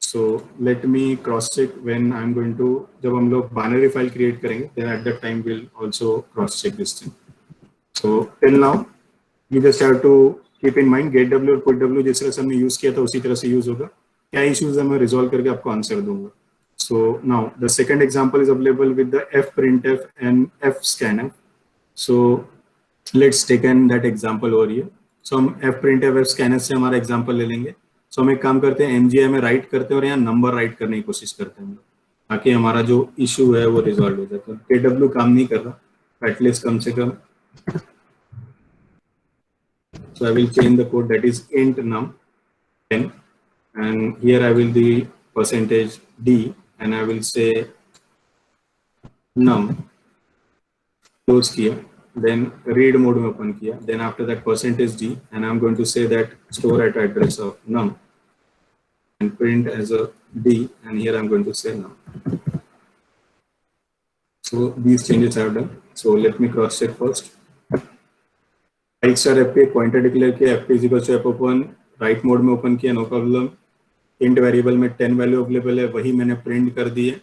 So let me cross check when I'm going to, जब हम लोग binary file create करेंगे, then at that time we'll also cross check this thing. So till now you just have to keep in mind get w और put w जिस तरह से हमने use किया था उसी तरह से यूज होगा. क्या इश्यूज है मैं रिजॉल्व करके आपको आंसर दूंगा. So now the second example is available with the fprintf and fscanf. So let's take that example over here. So हम fprintf fscanf से हमारा एग्जांपल ले लेंगे. So हम एक काम करते हैं MGI में राइट करते हैं और यहाँ नंबर राइट करने की कोशिश करते हैं ताकि हमारा जो इशू है वो रिजॉल्व हो जाए. तो KW काम नहीं कर रहा एटलीस्ट कम से कम. So I will change the code that is int num 10 and here I will the percentage d and I will say num close किया, then read mode में open किया, then after that percentage d and I'm going to say that store at address of num and print as a d and here I'm going to say num. So these changes I have done. So let me cross check first. Write star fp pointer declare किया, fp is equal to f open, write mode में open किया, no problem. Int variable में 10 value available है, वही मैंने print कर दी है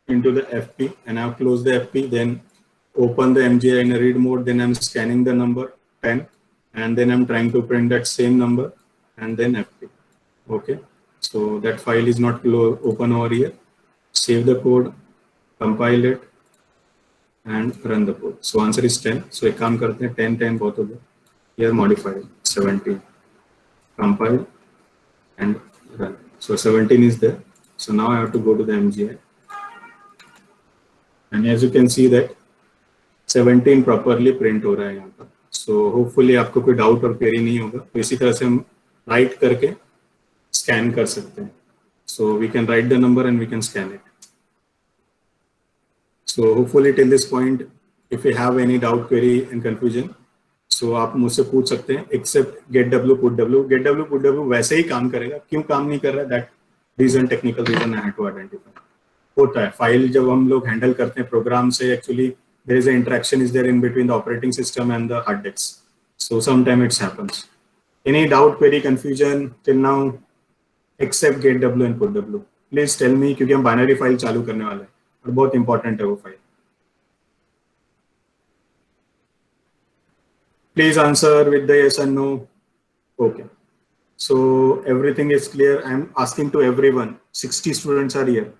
into the fp and I have closed the fp, then open the MGI in a read mode, then I'm scanning the number 10 and then I'm trying to print that same number and then fp. Okay, so that file is not open over here. Save the code, compile it and run the code. So answer is 10. So एक काम करते हैं 10 10 बहुत हो गया. Here modify 17, compile and run. So 17 is there. So now I have to go to the MGI and as you can see that 17 properly print हो रहा है यहाँ पर. So hopefully आपको कोई डाउट और क्वेरी नहीं होगा. तो इसी तरह से हम राइट करके स्कैन कर सकते हैं. So we can write the number and we can scan it. So hopefully till this point, if you have any doubt, query and confusion, so आप मुझसे पूछ सकते हैं. Except get w put w वैसे ही काम करेगा. क्यों काम नहीं कर रहा है? That reason, technical reason I had to identify. होता है फाइल जब हम लोग हैंडल करते हैं प्रोग्राम से, actually there is an interaction is there in between the operating system and the hard disks. So sometime it happens. Any doubt, query, confusion till now? Except get w and put w. Please tell me क्योंकि हम binary file चालू करने वाले हैं और बहुत important है वो file. Please answer with the yes and no. Okay, so everything is clear. I am asking to everyone. 60 students are here.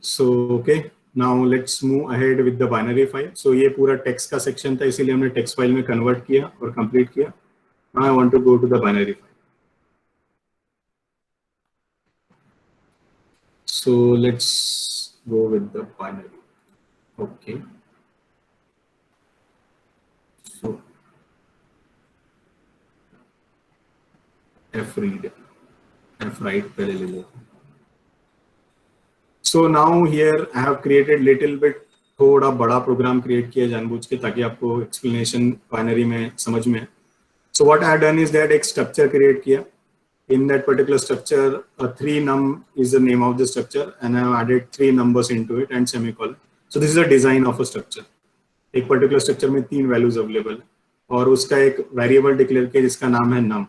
So okay, now let's move ahead with the binary file. So ये पूरा text का section था, इसीलिए हमने text file में convert किया और complete किया. Now I want to go to the binary file. So let's go with the binary. Okay, so fread, fwrite पहले ले लो. So now here I have created little bit, थोड़ा बड़ा program create किया जानबूझ के ताकि आपको एक्सप्लेनेशन बाइनरी में समझ में. So what I have done is that एक स्ट्रक्चर क्रिएट किया. In that particular structure, 3 num is the name of the structure and I have added 3 numbers into it and semicolon. So this is a design of a structure. एक particular structure में 3 values available है और उसका एक variable declare किया जिसका नाम है num.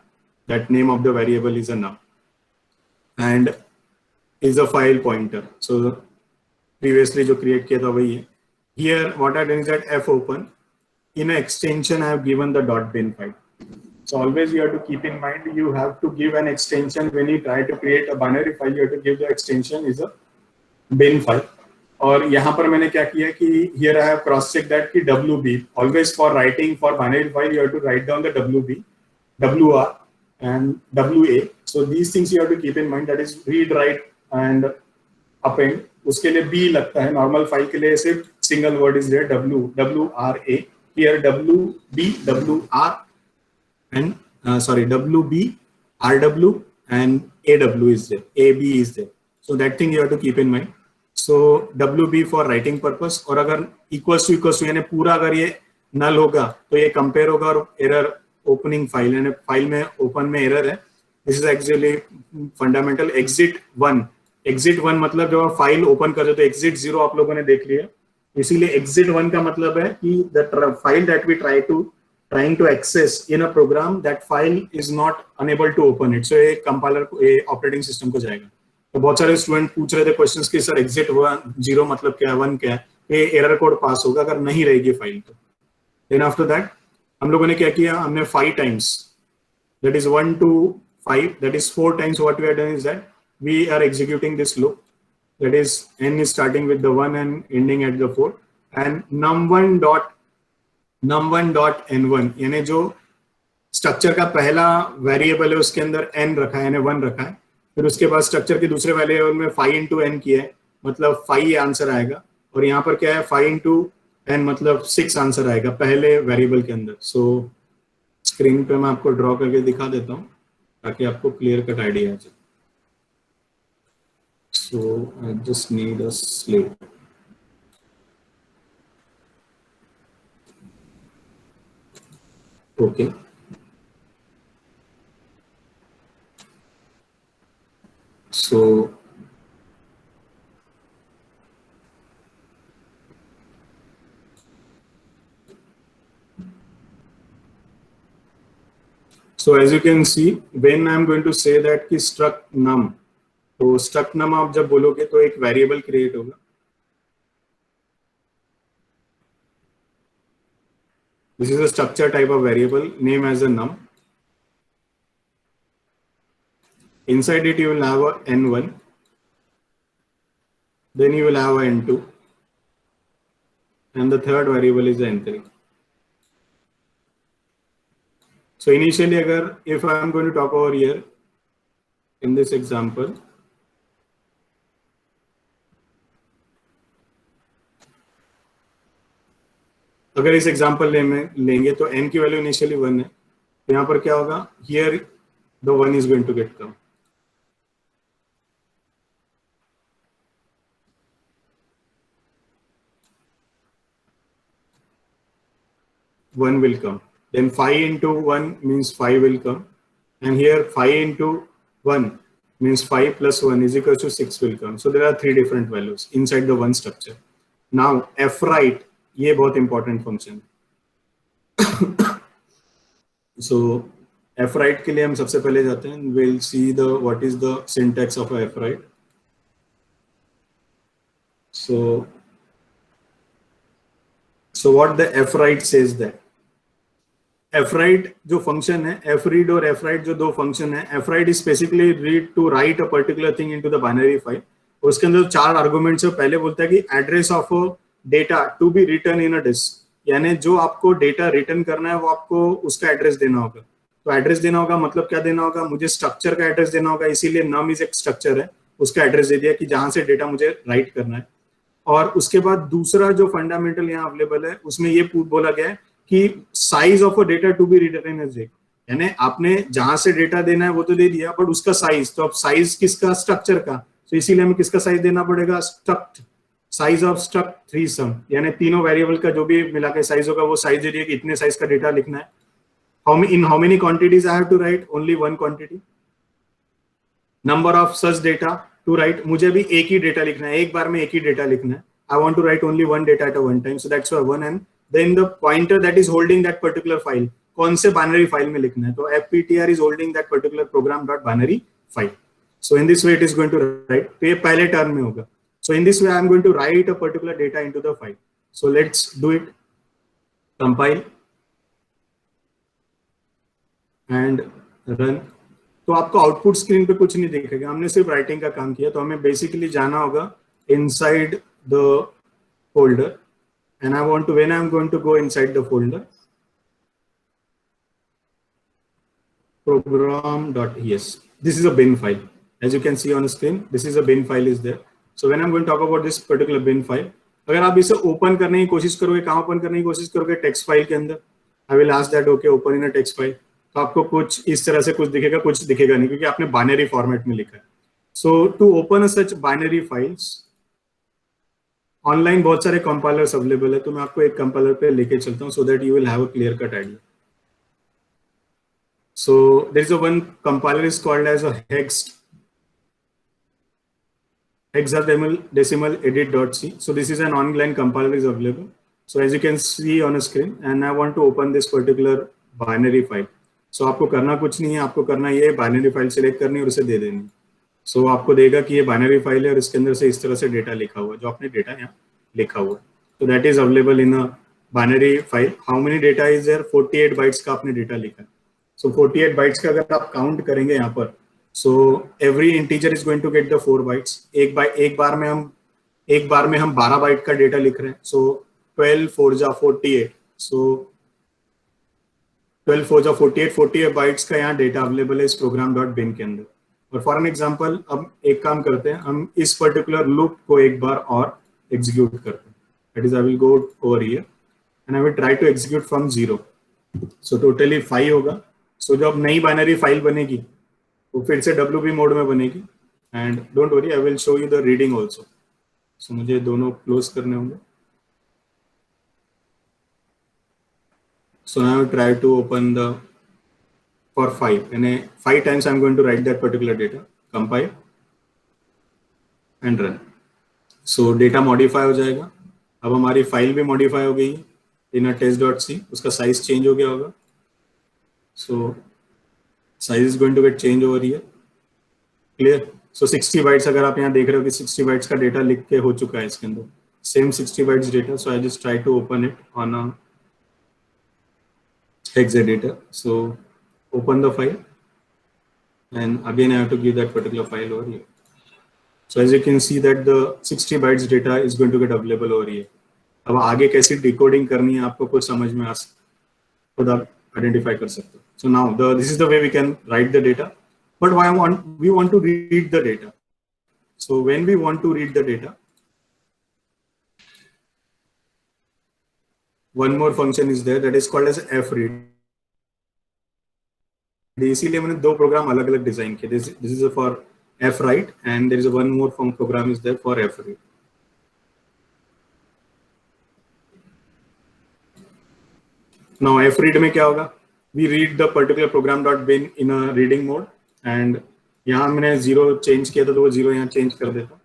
That name of the variable is a num and is a file pointer. So previously जो create किया था वही है. Here what I done is that f open. In an extension I have given the .bin file. So always you have to keep in mind, you have to give an extension when you try to create a binary file. You have to give the extension is a bin file. और यहाँ पर मैंने क्या किया कि here I have cross checked that कि WB. Always for writing for binary file you have to write down the WB, WR and WA. So these things you have to keep in mind. That is read, write and append. उसके लिए B लगता है. Normal file के लिए सिर्फ single word is there, WRA. Here WB, WR and WB, RW and AW is there, AB is there. So that thing you have to keep in mind. So WB for writing purpose. और अगर equals to यानी पूरा अगर ये null होगा तो ये compare होगा और error opening file यानी फाइल में open में error है. This is actually fundamental. Exit 1 मतलब जब आप फाइल ओपन करते हो तो exit 0 आप लोगों ने देख लिया. इसीलिए exit 1 का मतलब है कि the file that we trying to access in a program, that file is not unable to open it. So ये compiler को ऑपरेटिंग सिस्टम को जाएगा. तो बहुत सारे स्टूडेंट पूछ रहे थे क्वेश्चंस कि सर exit 0 मतलब क्या है, 1 क्या है. ये एरर कोड पास होगा अगर नहीं रहेगी फाइल तो. Then after that हम लोगों ने क्या किया, हमने 5 times, that is 1 to 5, that is 4 times what we have done is that we are executing this loop, that is n is starting with the 1 and ending at the 4, and num1 dot n1 यानी जो structure का पहला variable है उसके अंदर n रखा है, यानी 1 रखा है. फिर उसके बाद स्ट्रक्चर के दूसरे वेरिएबल में 5 into n किया है, मतलब 5 आंसर आएगा. और यहाँ पर क्या है 5 into n मतलब 6 आंसर आएगा पहले वेरिएबल के अंदर. सो स्क्रीन पे मैं आपको ड्रॉ करके दिखा देता हूँ ताकि आपको क्लियर कट आइडिया आ जाए. So I just need a slate. Okay. So as you can see, when I am going to say that कि struct num, तो struct num आप जब बोलोगे तो एक वेरिएबल क्रिएट होगा. This is a structure type of variable, name as a num. Inside it you will have a n1, then you will have a n2, and the third variable is n3. So initially agar if I am going to talk over here in this example, अगर इस example लेंगे तो n की value initially 1 है, तो यहाँ पर क्या होगा, here the 1 is going to get come. One will come. Then 5 into 1 means 5 will come, and here 5 into 1 means 5 plus 1 is equal to 6 will come. So there are 3 different values inside the one structure. Now fwrite, ये बहुत important function. So fwrite के लिए हम सबसे पहले जाते हैं. We'll see the what is the syntax of a fwrite. So what the fwrite says that fwrite जो फंक्शन है, fread और fwrite जो दो फंक्शन है, fwrite is basically read to write a particular thing into the binary file. उसके अंदर 4 arguments है. पहले बोलता है कि address of data to be return in a disk, यानी जो आपको डेटा रिटर्न करना है वो आपको उसका एड्रेस देना होगा. तो एड्रेस देना होगा मतलब क्या देना होगा, मुझे स्ट्रक्चर का एड्रेस देना होगा. इसीलिए num इज एक स्ट्रक्चर है, उसका एड्रेस दे दिया कि जहां से डेटा मुझे राइट करना है. और उसके बाद दूसरा जो फंडामेंटल यहाँ अवेलेबल है उसमें ये बोला गया है कि size of a data to be return in a disk, यानी आपने जहां से डेटा देना है वो तो दे दिया, बट उसका साइज, तो अब साइज किसका, स्ट्रक्चर का. तो इसीलिए हमें किसका साइज देना पड़ेगा, स्ट्रक्ट साइज ऑफ स्ट्रक्ट 3 सम, यानी तीनों वेरिएबल का जो भी मिला के साइज होगा वो साइज दे दिया कि इतने साइज का डेटा लिखना है. How many quantities I have to write, only 1 quantity. Number of such data to write, मुझे भी एक ही डेटा लिखना है, एक बार में एक ही डेटा लिखना है. I want to write only 1 data at a one time, so that's why 1. And then the pointer that is holding that particular file, कौन से बाइनरी फाइल में लिखना है, तो fptr is holding that particular program dot binary file. So in this way it is going to write, तो ये पहले term में होगा. So in this way I am going to right a particular data into the file. So let's do it, compile and run. तो आपको output screen पे कुछ नहीं दिखेगा, हमने सिर्फ राइटिंग का काम किया. तो हमें बेसिकली जाना होगा inside the folder, and I want to, when I'm going to go inside the folder, program.es, this is a bin file. As you can see on the screen, this is a bin file is there. So when I'm going to talk about this particular bin file, अगर आप इसे open करने की कोशिश करोगे, कहाँ open करने की कोशिश करोगे, टेक्स्ट फाइल के अंदर. I will ask that okay open in a text file. तो आपको कुछ इस तरह से कुछ दिखेगा, कुछ दिखेगा नहीं, क्योंकि आपने बाइनरी फॉर्मेट में लिखा है. So to open such binary files, online बहुत सारे कंपाइलर्स अवेलेबल है, तो मैं आपको एक कंपाइलर पे लेके चलता हूं, so that you will have a clear cut idea. So there is a one compiler is called as a hex. hexadecimal edit.c. So this is an online compiler is available. So as you can see on a screen, and I want to open this particular binary file. So आपको करना कुछ नहीं है, आपको करना ये binary file select करनी है और उसे दे देनी। So आपको देगा कि ये binary file है और इसके अंदर से इस तरह से डेटा लिखा हुआ है, जो आपने डेटा यहाँ लिखा हुआ है। So that is available in a binary file. How many data is there? 48 bytes का आपने डेटा लिखा है। So 48 bytes का अगर आप काउंट करेंगे यहाँ पर, so every integer is going to get the 4 bytes. एक बार में हम 12 बाइट का डेटा लिख रहे हैं. So 12 4 जा 48. So 12 4 जा 48 बाइट्स का यहाँ डेटा अवेलेबल है इस program.bin के अंदर. और फॉर एन एग्जाम्पल अब एक काम करते हैं, हम इस पर्टिकुलर लूप को एक बार और एग्जीक्यूट करते हैं. That is I will go over here and I will try to execute from 0. So totally 5 होगा. सो जब नई बाइनरी फाइल बनेगी वो फिर से WB मोड में बनेगी. And don't worry, I will show you the reading also. So मुझे दोनों क्लोज करने होंगे. So now I will try to open the for 5 and 5 times I'm going to write that particular data, compile and run. So data modify हो जाएगा. अब हमारी file भी modify हो गई in a test.c. उसका size change हो गया होगा. So size is going to get change over here. Clear? So 60 bytes अगर आप यहाँ देख रहे हो कि 60 bytes का डेटा लिख के हो चुका है इसके अंदर. Same 60 bytes data. So I just try to open it on a hexadata. So open the file and again I have to give that particular file over here. So as you can see that the 60 bytes data is going to get available over here. अब आगे कैसे decoding करनी है आपको कुछ समझ में आ खुद आप आइडेंटिफाई कर सकते हो. So now this is the way we can write the data, but we want to read the data. So when we want to read the data, one more function is there that is called as fread. इसीलिए मैंने दो programme अलग अलग design किए. This is for fwrite and there is one more program is there for fread. Now fread में क्या होगा? We read the particular program.bin in a reading mode and यहाँ मैंने 0 चेंज किया था तो वो 0 यहाँ चेंज कर देता.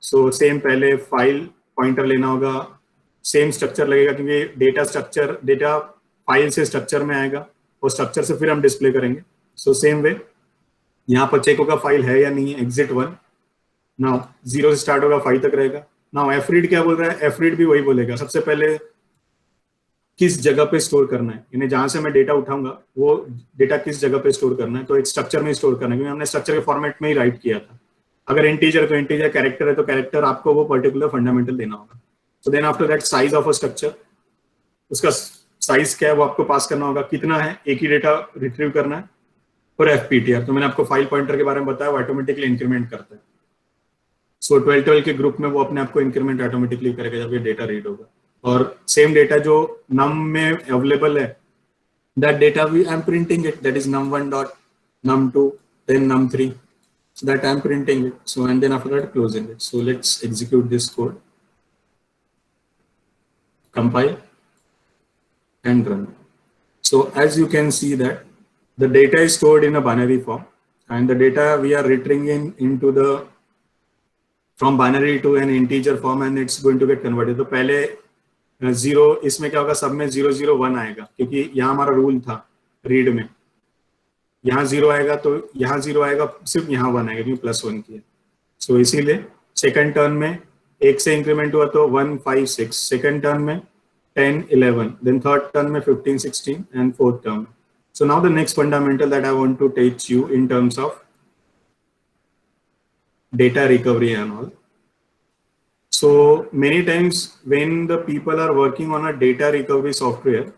So सेम पहले फाइल पॉइंटर लेना होगा, सेम स्ट्रक्चर लगेगा क्योंकि डेटा फाइल से स्ट्रक्चर में आएगा और स्ट्रक्चर से फिर हम डिस्प्ले करेंगे. सो सेम वे यहाँ पर चेक होगा फाइल है या नहीं है. एग्जिट 1 नाउ 0 से स्टार्ट होगा 5 तक रहेगा. नाउ fread क्या बोल रहा है? fread भी वही बोलेगा. सबसे पहले किस जगह पे स्टोर करना है, यानी जहां से मैं डेटा उठाऊंगा वो डेटा किस जगह पे स्टोर करना है. तो एक स्ट्रक्चर में स्टोर करना है क्योंकि हमने स्ट्रक्चर के फॉर्मेट में ही राइट किया था. अगर इंटीजर है तो इंटीजर, कैरेक्टर है तो कैरेक्टर, आपको वो पर्टिकुलर फंडामेंटल देना होगा. So then after that size of a structure, उसका साइज क्या है वो आपको पास करना होगा. कितना है, एक ही डेटा रिट्रीव करना है. और fptr तो मैंने आपको फाइल पॉइंटर के बारे में बताया, वो ऑटोमेटिकली इंक्रीमेंट करता है. सो 12 के ग्रुप में वो अपने आपको इंक्रीमेंट ऑटोमेटिकली करेगा जब ये डेटा रीड होगा. और सेम डेटा जो num में अवेलेबल है, that data I'm printing it, that is num1 dot num2 then num3, so that I'm printing it. So and then after that closing it. So let's execute this code, compile and run. So as you can see that the data is stored in a binary form and the data we are retrieving into the from binary to an integer form and it's going to get converted. तो पहले 0 इसमें क्या होगा, सब में 0 0 1 आएगा क्योंकि यहाँ हमारा रूल था रीड में. यहाँ 0 आएगा तो यहाँ 0 आएगा, सिर्फ यहाँ 1 आएगा क्योंकि +1 किया. सो इसीलिए सेकंड टर्न में 1 से इंक्रीमेंट हुआ तो 1 5 6, सेकंड टर्न में 10 11, then third term में 15 16 and fourth term. So now the next fundamental that I want to teach you in terms of data recovery and all. So many times when the people are working on a data recovery software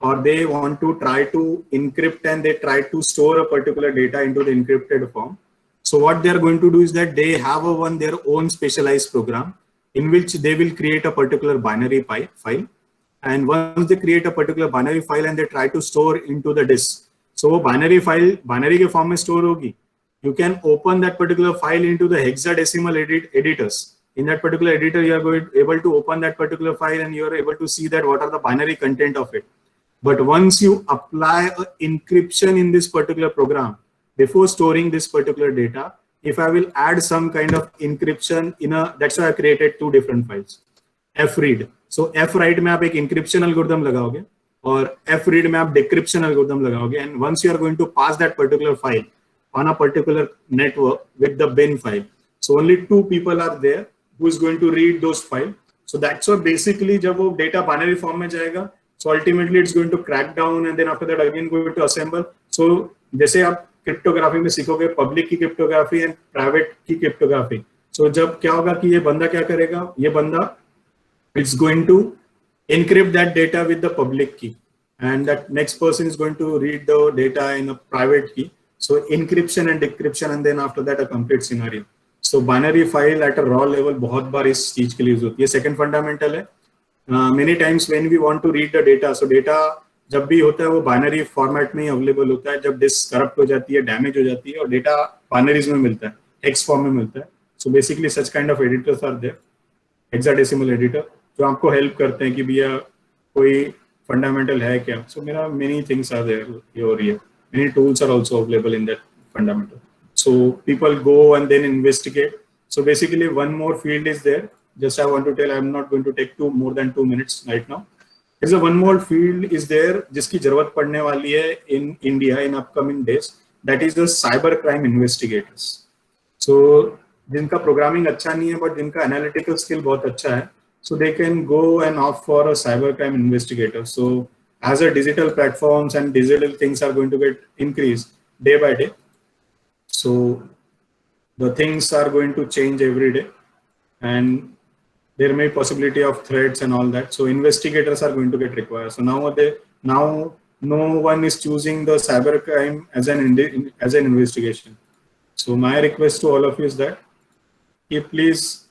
or they want to try to encrypt and they try to store a particular data into the encrypted form. So what they are going to do is that they have their own specialized program in which they will create a particular binary file. And once they create a particular binary file and they try to store into the disk, so binary file binary के form में store होगी. You can open that particular file into the hexadecimal editors. In that particular editor, you are able to open that particular file and you are able to see that what are the binary content of it. But once you apply an encryption in this particular program, before storing this particular data, if I will add some kind of encryption in a, that's why I created two different files. fread. So fwrite में आप एक encryption algorithm लगाओगे और fread में आप decryption algorithm लगाओगे, and once you are going to pass that particular file on a particular network with the bin file, so only two people are there who is going to read those files. So that's why basically जब वो data binary form में जाएगा, so ultimately it's going to crack down and then after that again going to assemble. So जैसे आप cryptography में सीखोगे public key cryptography and private key cryptography, so जब क्या होगा कि ये बंदा क्या करेगा, ये बंदा it's going to encrypt that data with the public key and that next person is going to read the data in a private key. So encryption and decryption and then after that a complete scenario. So binary file at a raw level बहुत बार इस चीज के लिए use होती है. Second fundamental है, many times when we want to read the data, so data जब भी होता है वो बाइनरी फॉर्मेट में ही अवेलेबल होता है. जब डिस्क करप्ट हो जाती है, डैमेज हो जाती है और डेटा बाइनरीज में मिलता है, टेक्स्ट फॉर्म में मिलता है. So basically such kind of editors are there, hexadecimal editor, जो आपको हेल्प करते हैं कि भैया कोई फंडामेंटल है क्या. सो मेरा मेनी थिंग्स आर देयर और ये many tools are also available in that fundamental. So people go and then investigate. So basically one more field is there. Just I want to tell, I am not going to take more than 2 minutes right now. There's a one more field is there जिसकी जरूरत पड़ने वाली है in India in upcoming days. That is the cyber crime investigators. So जिनका programming अच्छा नहीं है but जिनका analytical skill बहुत अच्छा है, so they can go and opt for a cyber crime investigator. So as a digital platforms and digital things are going to get increased day by day, so the things are going to change every day and there may be possibility of threats and all that. So investigators are going to get required. So now no one is choosing the cybercrime as an investigation. So my request to all of you is that please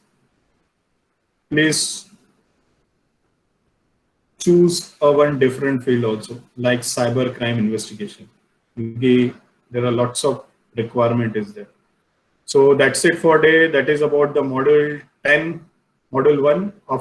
choose a one different field also, like cybercrime investigation. There are lots of requirement is there. So that's it for today. That is about the module 10. Module 1 of